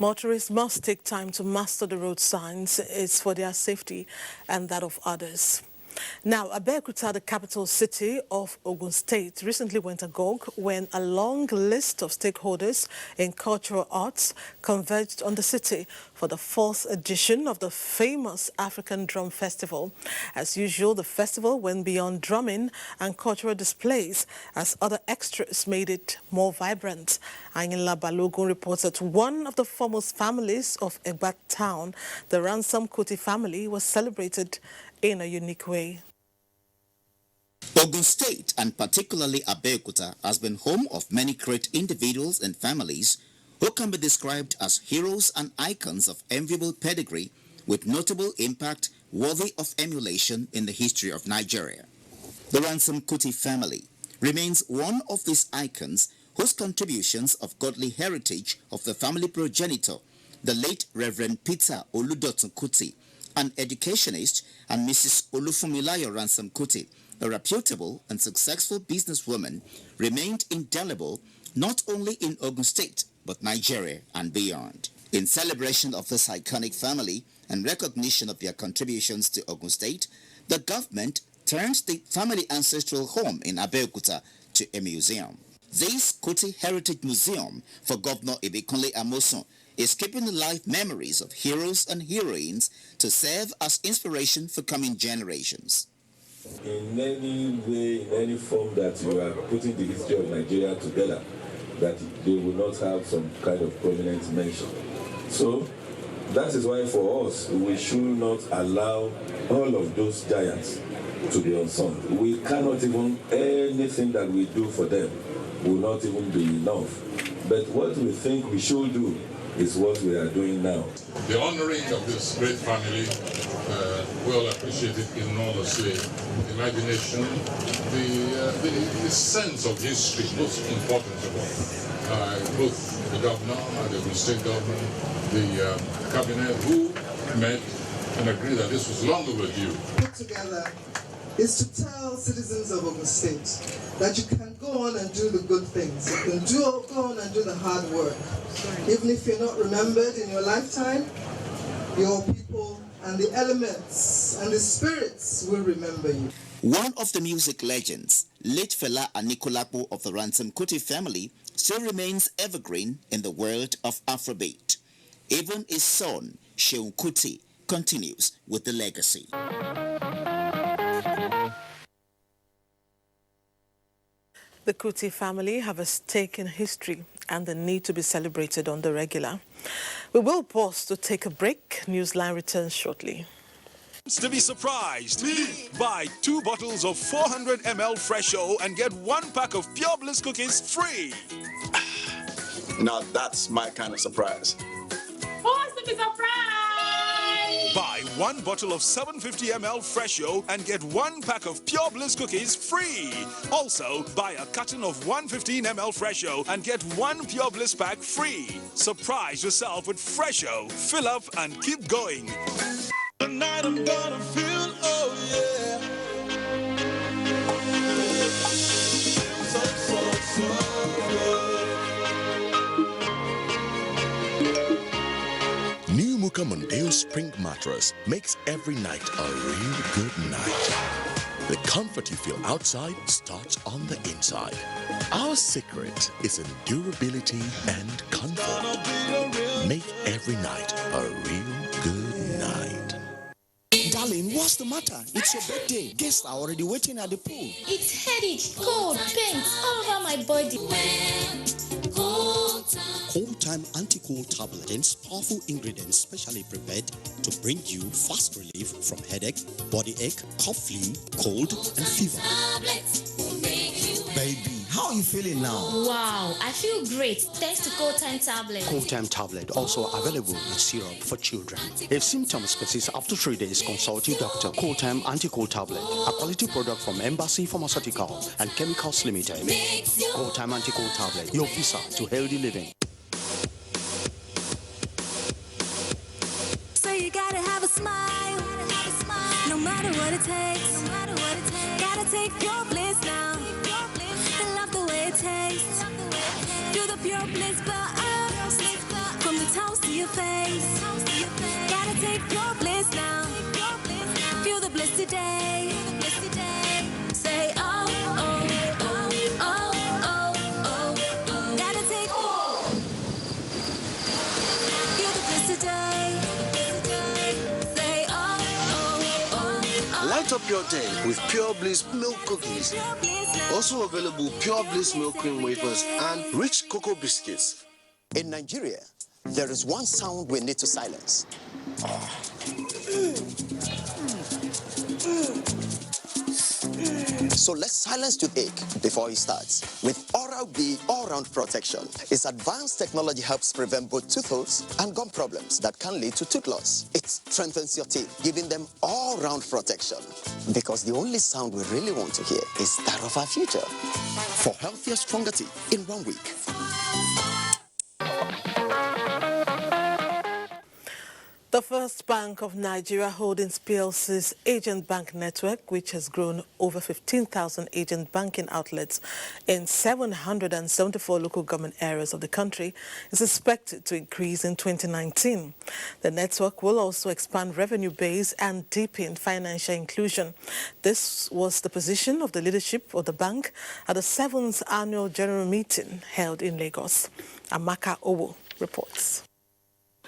Motorists must take time to master the road signs. It's for their safety and that of others. Now, Abeokuta, the capital city of Ogun State, recently went agog when a long list of stakeholders in cultural arts converged on the city for the 4th edition of the famous African Drum Festival. As usual, the festival went beyond drumming and cultural displays as other extras made it more vibrant. Ayinla Balogun reports that one of the foremost families of Egbat town, the Ransome-Kuti family, was celebrated in a unique way. Ogun State, and particularly Abeokuta, has been home of many great individuals and families who can be described as heroes and icons of enviable pedigree with notable impact worthy of emulation in the history of Nigeria. The Ransome-Kuti family remains one of these icons whose contributions of godly heritage of the family progenitor, the late Reverend Peter Oludotun-Kuti, an educationist, and Mrs. Olufunmilayo Ransome-Kuti, a reputable and successful businesswoman, remained indelible not only in Ogun State, but Nigeria and beyond. In celebration of this iconic family and recognition of their contributions to Ogun State, the government turned the family ancestral home in Abeokuta to a museum. This Kuti Heritage Museum for Governor Ibikunle Amosun is keeping alive memories of heroes and heroines to serve as inspiration for coming generations. In any way, in any form that you are putting the history of Nigeria together, that they will not have some kind of prominent mention. So that is why for us, we should not allow all of those giants to be unsung. We cannot even, anything that we do for them will not even be enough. But what we think we should do is what we are doing now. The honoring of this great family, well appreciated enormously. The imagination, the sense of history, most important of all. Both the governor and the state government, the cabinet, who met and agreed that this was long overdue. Put together is to tell citizens of Ogun State that you can go on and do the good things. You can go on and do the hard work. Even if you're not remembered in your lifetime, your people and the elements and the spirits will remember you. One of the music legends, late Fela Anikulapo of the Ransome-Kuti family, still remains evergreen in the world of Afrobeat. Even his son, Seun Kuti, continues with the legacy. The Kuti family have a stake in history and the need to be celebrated on the regular. We will pause to take a break. Newsline returns shortly. To be surprised. Buy 2 bottles of 400 ml Fresho and get 1 pack of Pure Bliss cookies free. Now that's my kind of surprise. Who's to be surprised? Buy 1 bottle of 750 ml Fresho and get 1 pack of Pure Bliss cookies free. Also, buy a carton of 115 ml Fresho and get 1 Pure Bliss pack free. Surprise yourself with Fresho. Fill up and keep going. Tonight I'm gonna feel, oh yeah. So good. New Muka Mondeo Spring Mattress makes every night a real good night. The comfort you feel outside starts on the inside. Our secret is in durability and comfort. Make every night a real good night. Darling, what's the matter? It's your birthday. Guests are already waiting at the pool. It's headache, cold, pains all over my body. Cold Time Anti-Cold Tablet contains powerful ingredients specially prepared to bring you fast relief from headache, body ache, cough, flu, cold, and fever. Baby, how are you feeling now? Wow, I feel great thanks to Cold Time Tablet. Cold Time Tablet also available with syrup for children. If symptoms persist after 3 days, consult your doctor. Cold Time Anti-Cold Tablet, a quality product from Embassy Pharmaceutical and Chemicals Limited. Cold Time Anti-Cold Tablet, your visa to healthy living. So you gotta have a smile, no matter what it takes. Gotta take Pure Bliss now. I love the way it tastes. Do the Pure Bliss bar from the toes to your face. Gotta take Pure Bliss now. Feel the bliss today. Say oh, oh, oh, oh, oh, oh, oh. Gotta take feel the bliss today. Say oh, oh, oh, oh. Light up your day with Pure Bliss milk cookies. Also available Pure Bliss milk cream wafers and rich cocoa biscuits. In Nigeria, there is one sound we need to silence. So let's silence toothache before it starts with Oral-B All-Round Protection. Its advanced technology helps prevent both tooth holes and gum problems that can lead to tooth loss. It strengthens your teeth, giving them all-round protection. Because the only sound we really want to hear is that of our future. For healthier, stronger teeth in 1 week. The First Bank of Nigeria Holdings PLC's agent bank network, which has grown over 15,000 agent banking outlets in 774 local government areas of the country, is expected to increase in 2019. The network will also expand revenue base and deepen financial inclusion. This was the position of the leadership of the bank at the 7th annual general meeting held in Lagos. Amaka Owo reports.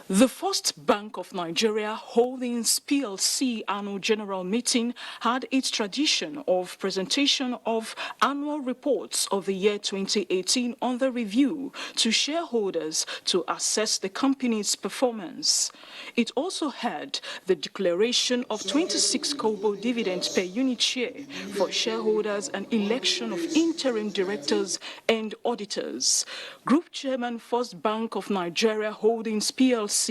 The First Bank of Nigeria Holdings PLC annual general meeting had its tradition of presentation of annual reports of the year 2018 on the review to shareholders to assess the company's performance. It also had the declaration of 26 kobo dividends per unit share for shareholders and election of interim directors and auditors. Group Chairman First Bank of Nigeria Holdings PLC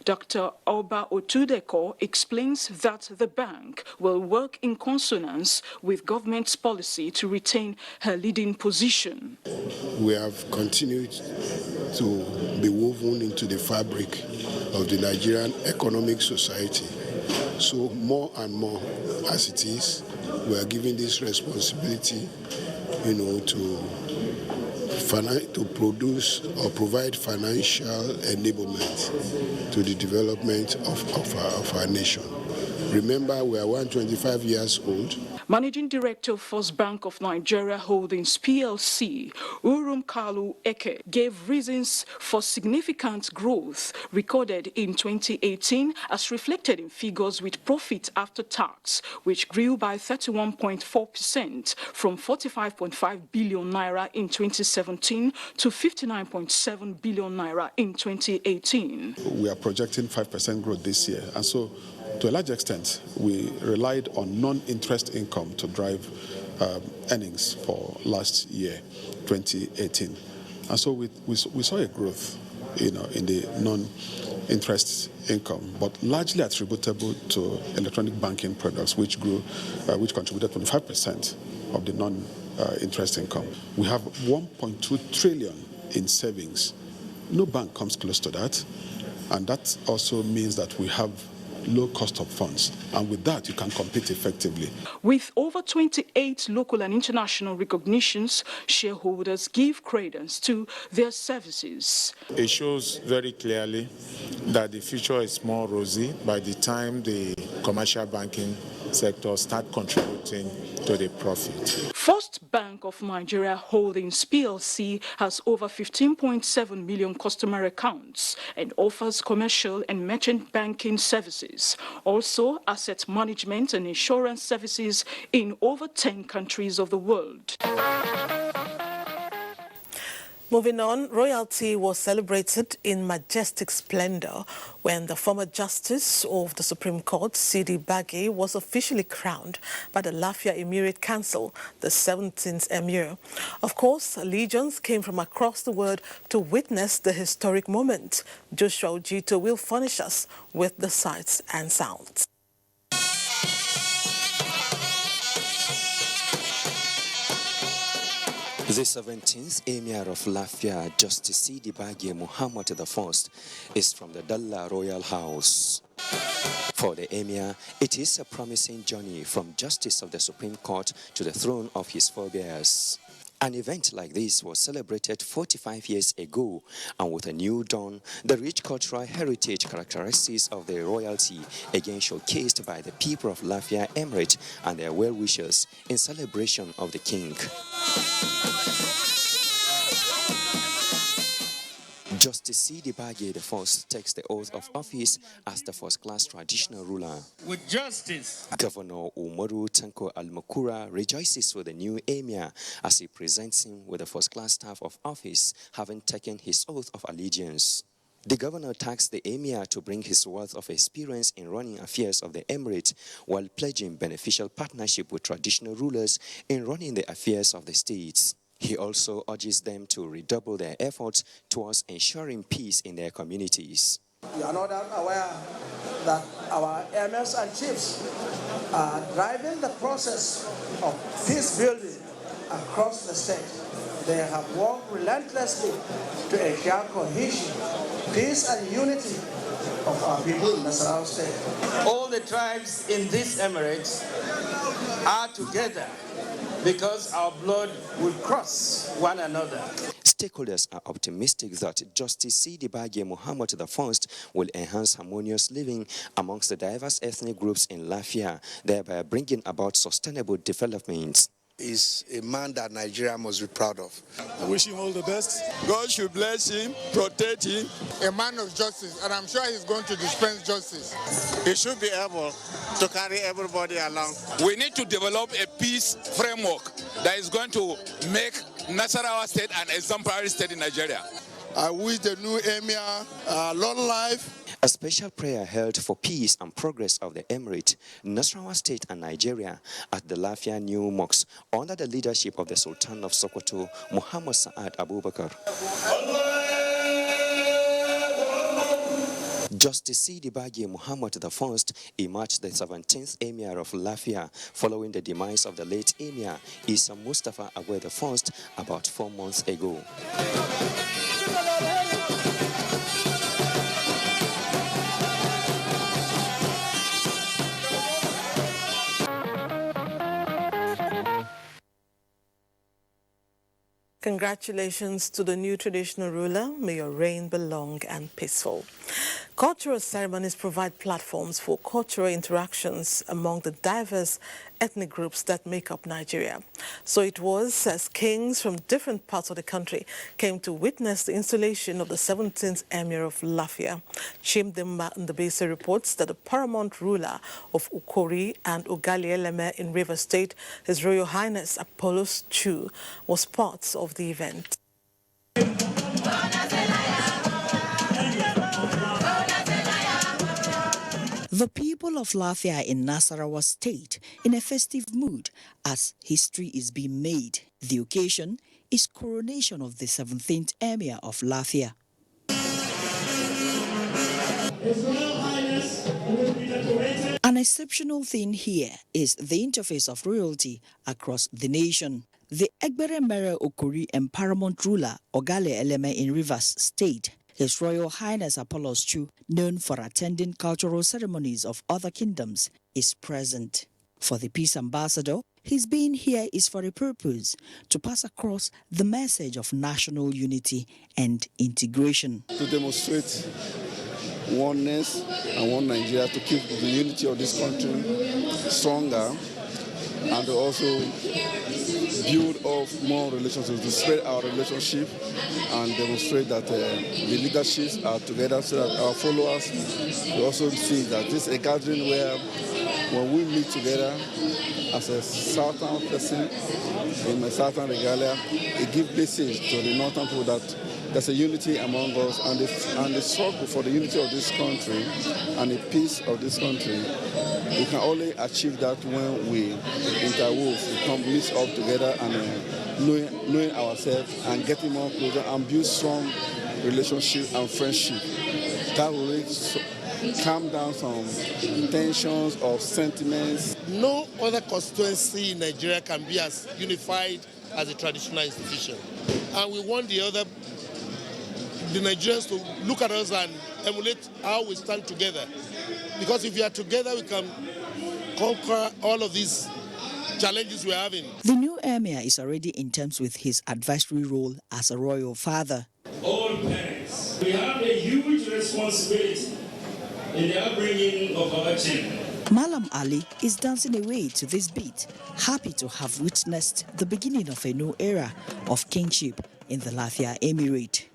Dr. Oba Otudeko explains that the bank will work in consonance with government's policy to retain her leading position. We have continued to be woven into the fabric of the Nigerian economic society. So more and more as it is, we are given this responsibility, to produce or provide financial enablement to the development of our nation. Remember, we are 125 years old. Managing Director of First Bank of Nigeria Holdings PLC, Urum Kalu Eke, gave reasons for significant growth recorded in 2018 as reflected in figures with profit after tax, which grew by 31.4% from 45.5 billion naira in 2017 to 59.7 billion naira in 2018. We are projecting 5% growth this year, and so to a large extent, we relied on non-interest income to drive earnings for last year, 2018. And so we saw a growth, in the non-interest income, but largely attributable to electronic banking products, which contributed 25% of the non-interest income. We have 1.2 trillion in savings. No bank comes close to that, and that also means that we have low cost of funds, and with that you can compete effectively. With over 28 local and international recognitions, shareholders give credence to their services. It shows very clearly that the future is more rosy by the time the commercial banking sector start contributing to the profit. First Bank of Nigeria Holdings PLC has over 15.7 million customer accounts and offers commercial and merchant banking services, also asset management and insurance services in over 10 countries of the world. Moving on, royalty was celebrated in majestic splendor when the former Justice of the Supreme Court, Sidi Baghi, was officially crowned by the Lafia Emirate Council, the 17th Emir. Of course, legions came from across the world to witness the historic moment. Joshua Ojito will furnish us with the sights and sounds. The 17th Emir of Lafia, Justice Sidi Baghi Muhammad I, is from the Dalla Royal House. For the Emir, it is a promising journey from Justice of the Supreme Court to the throne of his forebears. An event like this was celebrated 45 years ago, and with a new dawn, the rich cultural heritage characteristics of the royalty again showcased by the people of Lafia Emirate and their well-wishers in celebration of the king. Justice Sidi Baghi I takes the oath of office as the first-class traditional ruler. With justice, Governor Umaru Tanko Al-Makura rejoices with the new emir as he presents him with the first-class staff of office, having taken his oath of allegiance. The governor tasked the emir to bring his wealth of experience in running affairs of the emirate while pledging beneficial partnership with traditional rulers in running the affairs of the states. He also urges them to redouble their efforts towards ensuring peace in their communities. You are not aware that our emirs and chiefs are driving the process of peace building across the state. They have worked relentlessly to ensure cohesion, peace and unity of our people in the Nasarawa state. All the tribes in these emirates are together because our blood will cross one another. Stakeholders are optimistic that Justice Sidi Baghi Muhammad I will enhance harmonious living amongst the diverse ethnic groups in Lafia, thereby bringing about sustainable development. Is a man that Nigeria must be proud of. I wish him all the best. God should bless him, protect him. A man of justice, and I'm sure he's going to dispense justice. He should be able to carry everybody along. We need to develop a peace framework that is going to make Nasarawa state an exemplary state in Nigeria. I wish the new emir long life. A special prayer held for peace and progress of the emirate, Nasarawa state and Nigeria at the Lafia New Mosque under the leadership of the Sultan of Sokoto, Muhammad Sa'ad Abubakar. Justice Sidi Baghi Muhammad I emerged the 17th Emir of Lafia following the demise of the late Emir Isa Mustafa Agwe I about 4 months ago. Congratulations to the new traditional ruler. May your reign be long and peaceful. Cultural ceremonies provide platforms for cultural interactions among the diverse ethnic groups that make up Nigeria. So it was as kings from different parts of the country came to witness the installation of the 17th Emir of Lafia. Chimdemba Ndabese reports that the paramount ruler of Ukori and Ugali-Eleme in Rivers State, His Royal Highness Apollos II, was part of the event. The people of Lafia in Nasarawa State in a festive mood as history is being made. The occasion is coronation of the 17th Emir of Lafia. An exceptional thing here is the interface of royalty across the nation. The Egbere Mere Okori and paramount ruler Ogale Eleme in Rivers State, His Royal Highness Apollos Chu, known for attending cultural ceremonies of other kingdoms, is present. For the peace ambassador, his being here is for a purpose, to pass across the message of national unity and integration. To demonstrate oneness and one Nigeria, to keep the unity of this country stronger, and to also build up more relationships, to spread our relationship and demonstrate that the leaderships are together so that our followers will also see that this is a gathering where when we meet together as a southern person in my southern regalia, it gives message to the northern people that there's a unity among us, and the struggle for the unity of this country and the peace of this country, we can only achieve that when we interwove, we come mix up together and knowing ourselves and getting more closer and build strong relationship and friendship. That will really calm down some tensions or sentiments. No other constituency in Nigeria can be as unified as a traditional institution. And we want the Nigerians to look at us and emulate how we stand together. Because if we are together, we can conquer all of these challenges we're having. The new emir is already in terms with his advisory role as a royal father. All parents, we have a huge responsibility in the upbringing of our children. Malam Ali is dancing away to this beat, happy to have witnessed the beginning of a new era of kingship in the Lafia Emirate.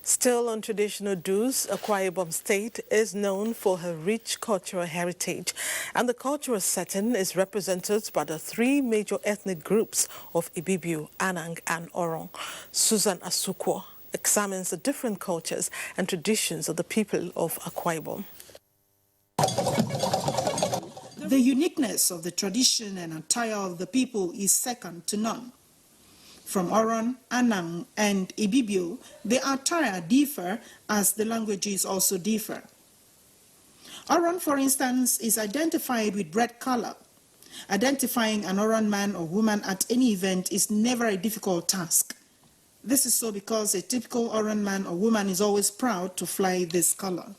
Still on traditional dues, Akwa Ibom State is known for her rich cultural heritage, and the cultural setting is represented by the three major ethnic groups of Ibibio, Anang, and Orong. Susan Asukwo examines the different cultures and traditions of the people of Akwa Ibom. The uniqueness of the tradition and attire of the people is second to none. From Oron, Anang, and Ibibio, the attire differ as the languages also differ. Oron, for instance, is identified with red color. Identifying an Oron man or woman at any event is never a difficult task. This is so because a typical Oron man or woman is always proud to fly this color.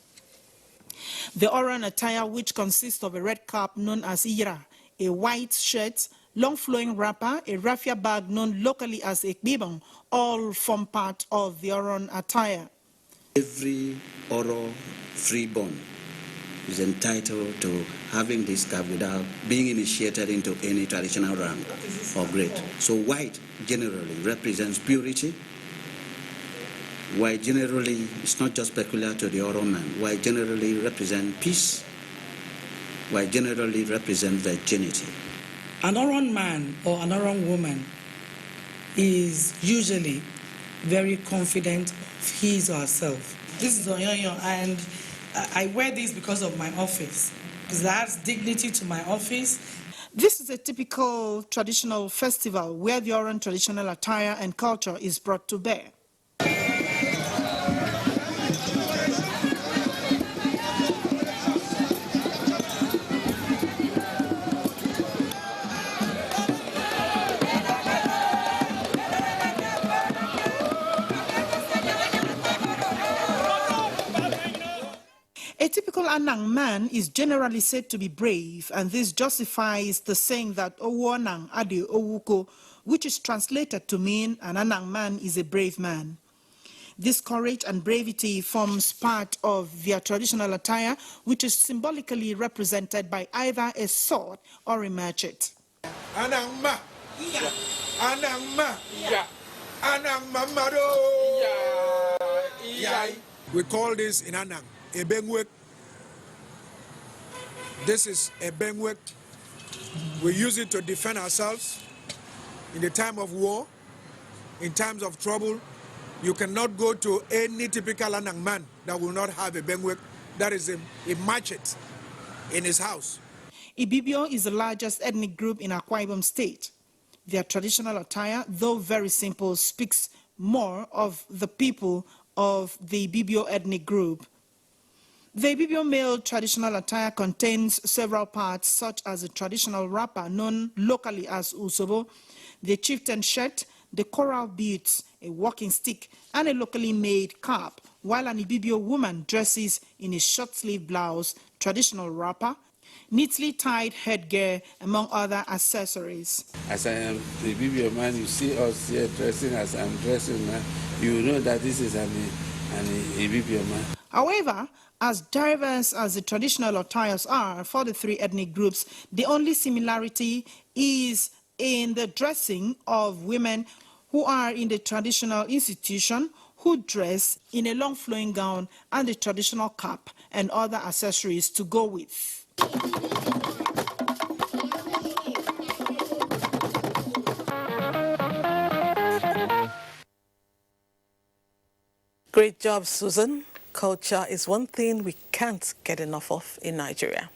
The Oron attire, which consists of a red cap known as Ira, a white shirt, long flowing wrapper, a raffia bag known locally as Ekbibong, all form part of the Oron attire. Every Oro freeborn is entitled to having this cap without being initiated into any traditional rank or grade. So white generally represents purity. White generally is not just peculiar to the Oro man. White generally represents peace. White generally represents virginity. An Oron man or an Oron woman is usually very confident of his or herself. This is Oyoyo, and I wear this because of my office, because it adds dignity to my office. This is a typical traditional festival where the Oron traditional attire and culture is brought to bear. A typical Anang man is generally said to be brave, and this justifies the saying that Owo Anang Ade Owuko, which is translated to mean an Anang man is a brave man. This courage and bravery forms part of their traditional attire, which is symbolically represented by either a sword or a machete. Anang ma, yeah. Anang ma, yeah. Anang mamado, yeah. We call this in Anang a bengwek. This is a bengwek. We use it to defend ourselves in the time of war. in times of trouble. You cannot go to any typical Anang man that will not have a benwek, that is a machete in his house. Ibibio is the largest ethnic group in Akwa Ibom State. Their traditional attire, though very simple, speaks more of the people of the Ibibio ethnic group. The Ibibio male traditional attire contains several parts, such as a traditional wrapper known locally as usobo, the chieftain shirt, the coral beads, a walking stick, and a locally made cap, while an Ibibio woman dresses in a short-sleeve blouse, traditional wrapper, neatly tied headgear, among other accessories. As I am the Ibibio man, you see us here dressing as I'm dressing now, you know that this is an Ibibio man. However, as diverse as the traditional attires are for the three ethnic groups, the only similarity is in the dressing of women who are in the traditional institution, who dress in a long flowing gown and the traditional cap and other accessories to go with. Great job, Susan. Culture is one thing we can't get enough of in Nigeria.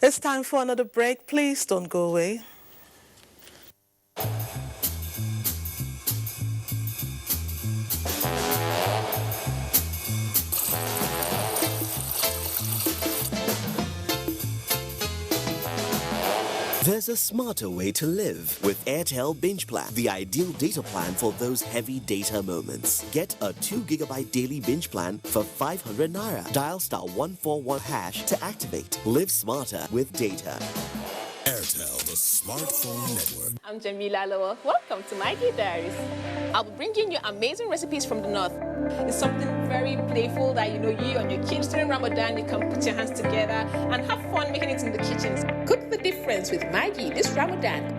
It's time for another break. Please don't go away. There's a smarter way to live with Airtel Binge Plan, the ideal data plan for those heavy data moments. Get a 2 GB daily binge plan for 500 Naira. Dial *141# to activate. Live smarter with data. Airtel, the smartphone network. I'm Jamila Lower. Welcome to My Key Diaries. I'll be bringing you amazing recipes from the north. It's something very playful that you and your kids during Ramadan, you can put your hands together and have fun making it in the kitchens. Cook the difference with Maggie this Ramadan.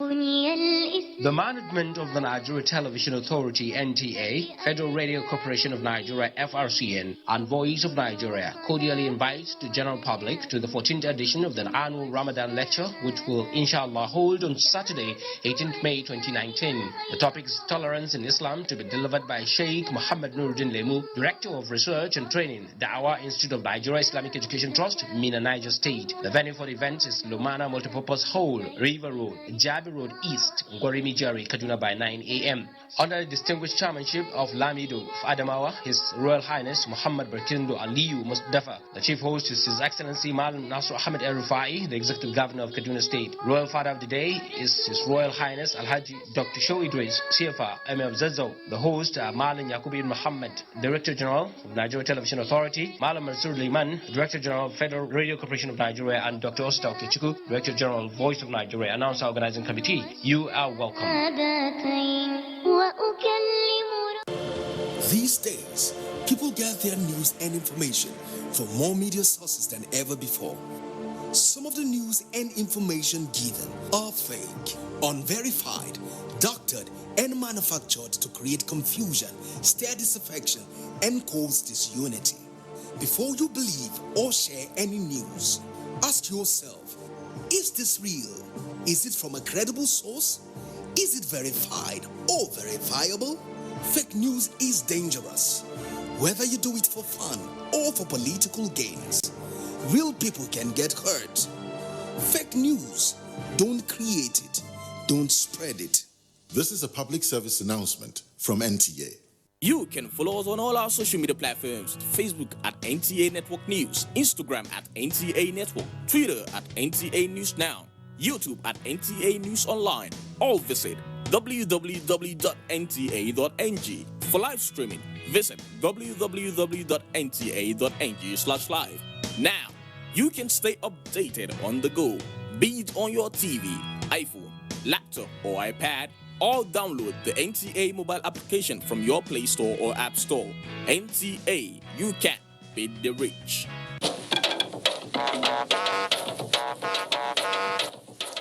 The management of the Nigeria Television Authority NTA, Federal Radio Corporation of Nigeria FRCN, and Voice of Nigeria cordially invites the general public to the 14th edition of the annual Ramadan lecture, which will inshallah hold on Saturday, 18th May 2019. The topic is Tolerance in Islam, to be delivered by Sheikh Muhammad Nuruddin Lemu, Director of Research and Training, Dawah Institute of Nigeria Islamic Education Trust, Mina, Niger State. The venue for the event is Lumana Multipurpose Hall, River Road, Jabi Road East, Ngorimi Jari, Kaduna by 9 a.m. Under the distinguished chairmanship of Lamido of Adamawa, His Royal Highness Muhammad Barkindo Aliyu Mustafa. The chief host is His Excellency Malam Nasr Ahmed El-Rufai, the Executive Governor of Kaduna State. Royal Father of the Day is His Royal Highness Alhaji Dr. Show Idris, CFA, Emir of Zazzau. The host, Malam Yakubin Muhammad, Director General of Nigeria Television Authority, Malam Mansur Liman, Director General of Federal Radio Corporation of Nigeria, and Dr. Osita Okechukwu, Director General of Voice of Nigeria, announcer organizing committee. You are welcome. These days, people get their news and information from more media sources than ever before. Some of the news and information given are fake, unverified, doctored, and manufactured to create confusion, stir disaffection, and cause disunity. Before you believe or share any news, ask yourself, is this real? Is it from a credible source? Is it verified or verifiable? Fake news is dangerous. Whether you do it for fun or for political gains, real people can get hurt. Fake news, don't create it, don't spread it. This is a public service announcement from NTA. You can follow us on all our social media platforms: Facebook at NTA Network News, Instagram at NTA Network, Twitter at NTA News Now, YouTube at NTA News Online. Or visit www.nta.ng. For live streaming, visit www.nta.ng/live. Now, you can stay updated on the go, be it on your TV, iPhone, laptop, or iPad, or download the NTA mobile application from your Play Store or App Store. NTA, you can beat the rich.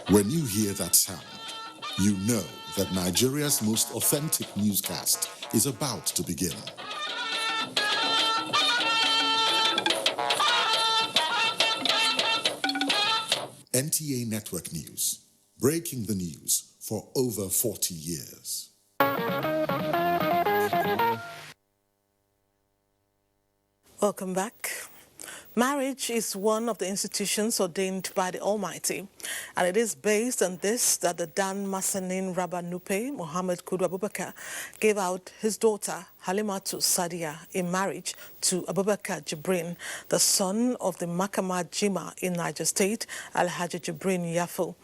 When you hear that sound, you know that Nigeria's most authentic newscast is about to begin. NTA Network News, breaking the news for over 40 years. Welcome back. Marriage is one of the institutions ordained by the Almighty, and it is based on this that the Dan Masanin Rabanupe Muhammad Kudu Abubakar gave out his daughter Halimatu Sadia in marriage to Abubakar Jibrin, the son of the Makama Jima in Niger State, Alhaji Jibrin Yafu.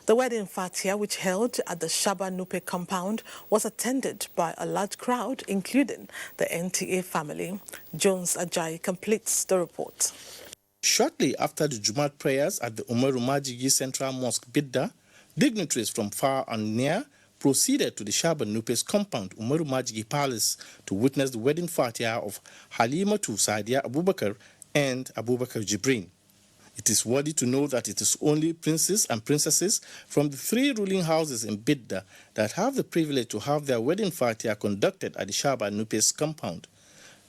The wedding fatia, which held at the Shaba Nupe compound, was attended by a large crowd, including the NTA family. Jones Ajayi completes the report. Shortly after the Jumat prayers at the Umaru Majigi Central Mosque Bidda, dignitaries from far and near proceeded to the Shaba Nupe's compound, Umaru Majigi Palace, to witness the wedding fatia of Halimatu Sadia Abubakar and Abubakar Jibrin. It is worthy to know that it is only princes and princesses from the three ruling houses in Bidda that have the privilege to have their wedding fatia conducted at the Shaba Nupe's compound.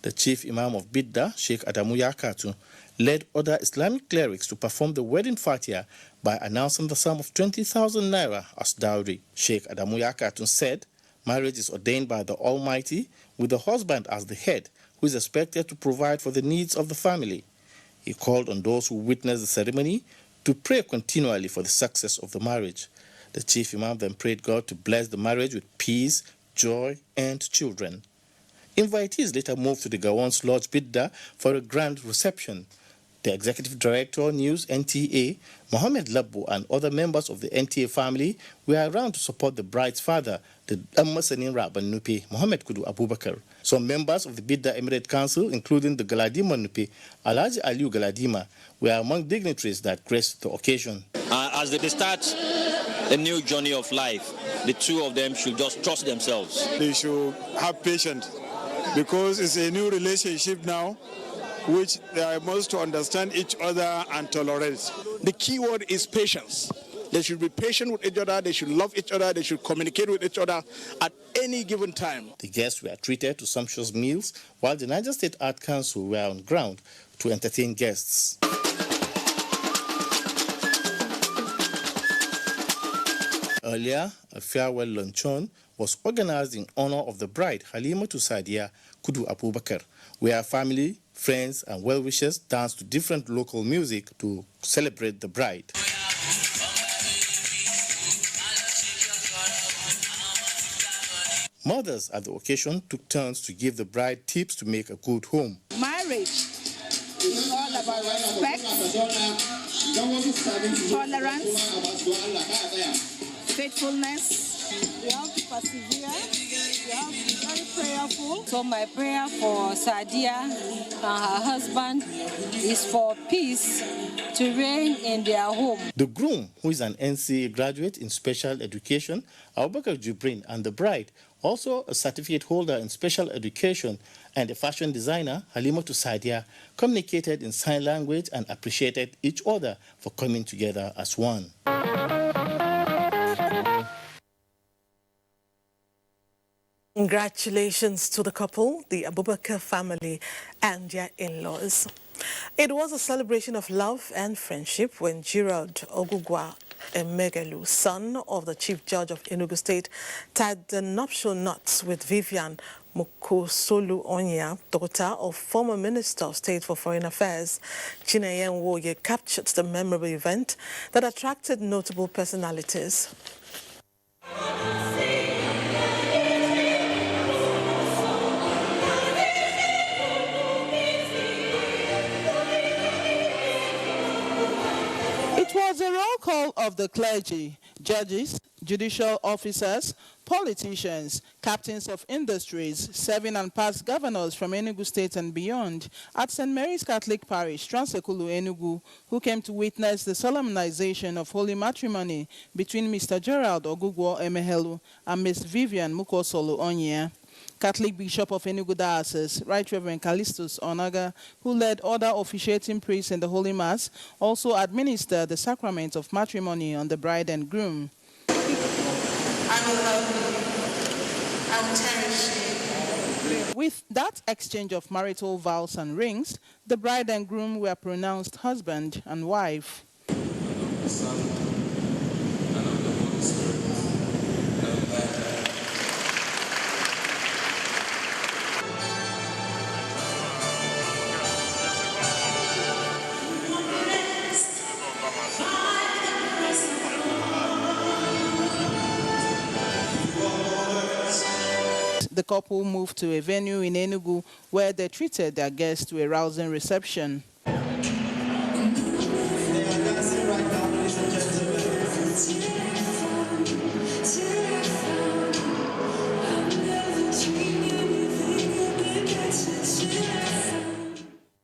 The chief imam of Bidda, Sheikh Adamu Yakatu, led other Islamic clerics to perform the wedding fatia by announcing the sum of 20,000 naira as dowry. Sheikh Adamu Yakatu said, marriage is ordained by the Almighty with the husband as the head, who is expected to provide for the needs of the family. He called on those who witnessed the ceremony to pray continually for the success of the marriage. The chief imam then prayed God to bless the marriage with peace, joy, and children. Invitees later moved to the Gawon's Lodge Bidda for a grand reception. The executive director, News NTA, Mohammed Labbo, and other members of the NTA family were around to support the bride's father, the Ammasanin Raban Nupe, Mohammed Kudu Abubakar. Some members of the Bidda Emirate Council, including the Galadima Nupe, Alhaji Aliu Galadima, were among dignitaries that graced the occasion. As they start a new journey of life, the two of them should just trust themselves. They should have patience because it's a new relationship now, which they must to understand each other and tolerate. The key word is patience. They should be patient with each other, they should love each other, they should communicate with each other at any given time. The guests were treated to sumptuous meals, while the Niger State Art Council were on ground to entertain guests. Earlier, a farewell luncheon was organized in honor of the bride, Halimatu Sadia Kudu Abubakar, where family, friends, and well-wishers danced to different local music to celebrate the bride. Mothers at the occasion took turns to give the bride tips to make a good home. Marriage is all about respect, tolerance, faithfulness. You have to persevere. You have to be very prayerful. So my prayer for Sadia and her husband is for peace to reign in their home. The groom, who is an NCA graduate in special education, Abubakar Jibrin, and the bride, also a certificate holder in special education and a fashion designer, Halimatu Sadia, communicated in sign language and appreciated each other for coming together as one. Congratulations to the couple, the Abubakar family, and their in-laws. It was a celebration of love and friendship when Gerald Ogugwa Emegelu, son of the Chief Judge of Enugu State, tied the nuptial knots with Vivian Mokosolu Onya, daughter of former Minister of State for Foreign Affairs. Chineyen Woye captured the memorable event that attracted notable personalities. It was a roll call of the clergy, judges, judicial officers, politicians, captains of industries, serving and past governors from Enugu State and beyond at St. Mary's Catholic Parish, Transekulu, Enugu, who came to witness the solemnization of holy matrimony between Mr. Gerald Ogugwo Emehelu and Miss Vivian Mukosolu Onye. Catholic Bishop of Enugu Diocese, Right Reverend Callistus Onaga, who led other officiating priests in the Holy Mass, also administered the sacrament of matrimony on the bride and groom. I will love you. I will cherish you. With that exchange of marital vows and rings, the bride and groom were pronounced husband and wife. The couple moved to a venue in Enugu where they treated their guests to a rousing reception.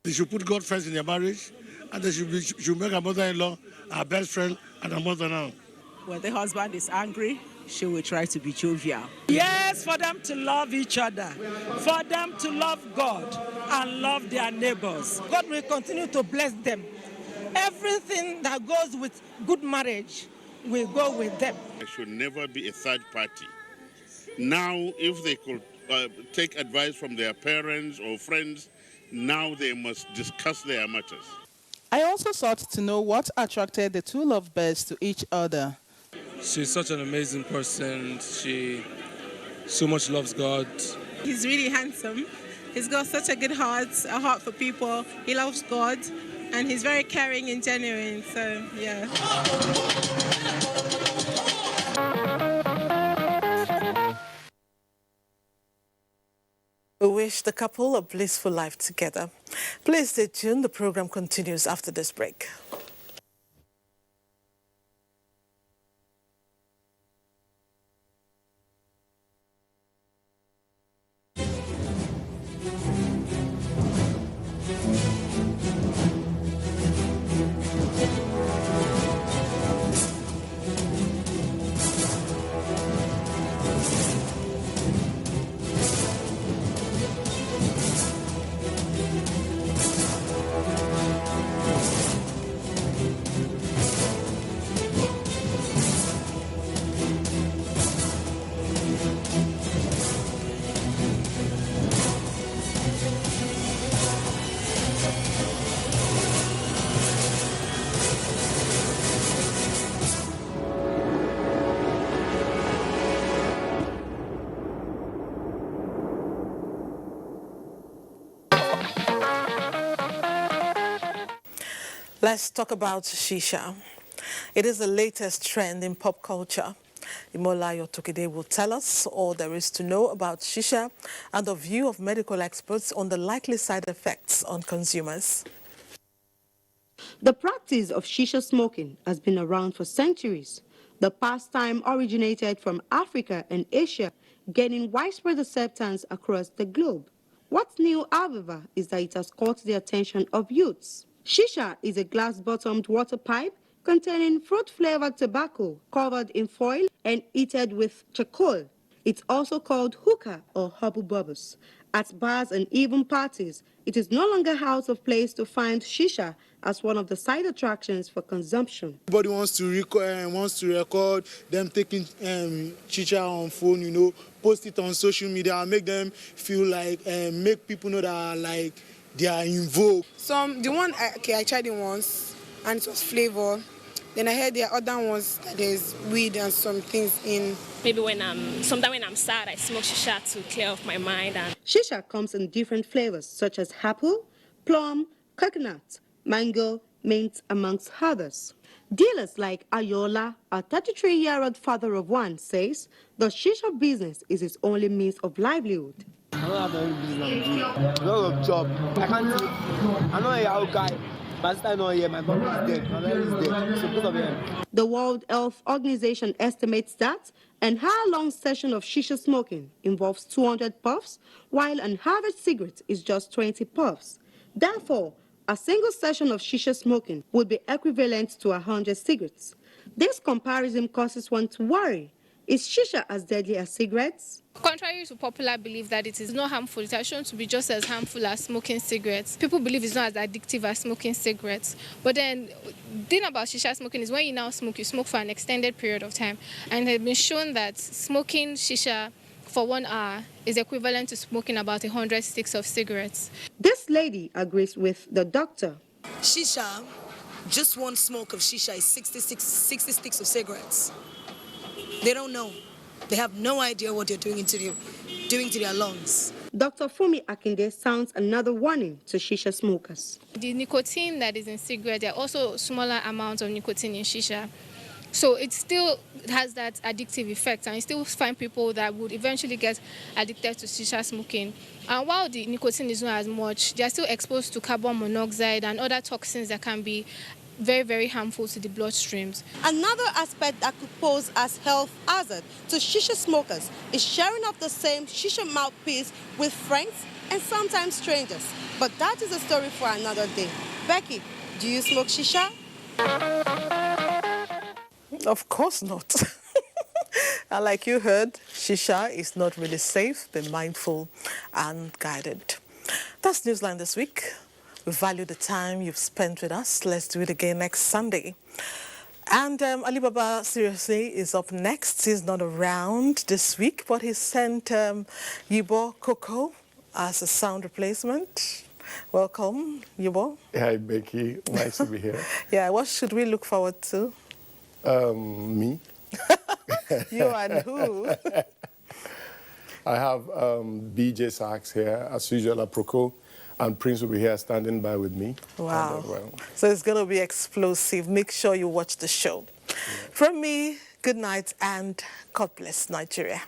They should put God first in their marriage, and they should make a mother-in-law our best friend and a mother now. When the husband is angry, she will try to be jovial. Yes, for them to love each other, for them to love God and love their neighbors. God will continue to bless them. Everything that goes with good marriage will go with them. There should never be a third party. Now, if they could take advice from their parents or friends, now they must discuss their matters. I also sought to know what attracted the two lovebirds to each other. She's such an amazing person. She so much loves God. He's really handsome. He's got such a good heart, a heart for people. He loves God, and he's very caring and genuine. So, yeah. We wish the couple a blissful life together. Please stay tuned. The program continues after this break. Let's talk about Shisha. It is the latest trend in pop culture. Imola Yotokide will tell us all there is to know about Shisha and the view of medical experts on the likely side effects on consumers. The practice of Shisha smoking has been around for centuries. The pastime originated from Africa and Asia, gaining widespread acceptance across the globe. What's new, however, is that it has caught the attention of youths. Shisha is a glass-bottomed water pipe containing fruit-flavored tobacco covered in foil and heated with charcoal. It's also called hookah or hubble bubbles. At bars and even parties, it is no longer out of place to find Shisha as one of the side attractions for consumption. Everybody wants to record them taking Shisha on phone, post it on social media and make them feel like, make people know that they are in vogue. I tried it once and it was flavor. Then I heard there are other ones that there's weed and some things in. Maybe sometimes when I'm sad, I smoke Shisha to clear off my mind. Shisha comes in different flavors such as apple, plum, coconut, mango, mint, amongst others. Dealers like Ayola, a 33-year-old father of one, says the Shisha business is his only means of livelihood. I don't have any business I'm doing. A lot of job. I can't do. I'm not a Yahoo guy. My sister not here. My mom is dead. My mother is dead. So both of them. The World Health Organization estimates that an hour-long session of Shisha smoking involves 200 puffs, while an average cigarette is just 20 puffs. Therefore, a single session of Shisha smoking would be equivalent to 100 cigarettes. This comparison causes one to worry. Is Shisha as deadly as cigarettes? Contrary to popular belief that it is not harmful, it has shown to be just as harmful as smoking cigarettes. People believe it's not as addictive as smoking cigarettes. But then, the thing about Shisha smoking is when you now smoke, you smoke for an extended period of time. And it has been shown that smoking Shisha for 1 hour is equivalent to smoking about 100 sticks of cigarettes. This lady agrees with the doctor. Shisha, just one smoke of Shisha is 60 sticks of cigarettes. They don't know. They have no idea what they're doing to their lungs. Dr. Fumi Akinde sounds another warning to Shisha smokers. The nicotine that is in cigarettes, there are also smaller amounts of nicotine in Shisha. So it still has that addictive effect, and you still find people that would eventually get addicted to shisha smoking. And while the nicotine is not as much, they are still exposed to carbon monoxide and other toxins that can be very, very harmful to the bloodstreams. Another aspect that could pose as health hazard to shisha smokers is sharing of the same shisha mouthpiece with friends and sometimes strangers. But that is a story for another day. Becky, do you smoke shisha? Of course not. And like you heard, shisha is not really safe. Be mindful and guided. That's Newsline this week. We value the time you've spent with us. Let's do it again next Sunday. And Alibaba seriously is up next. He's not around this week, but he sent Yibo Coco as a sound replacement. Welcome, Yibo. Hi, Becky. Nice to be here. Yeah, what should we look forward to? Me. You and who? I have BJ Sachs here, as usual, Aproko, and Prince will be here standing by with me. Wow. So it's going to be explosive. Make sure you watch the show. Yeah. From me, good night and God bless Nigeria.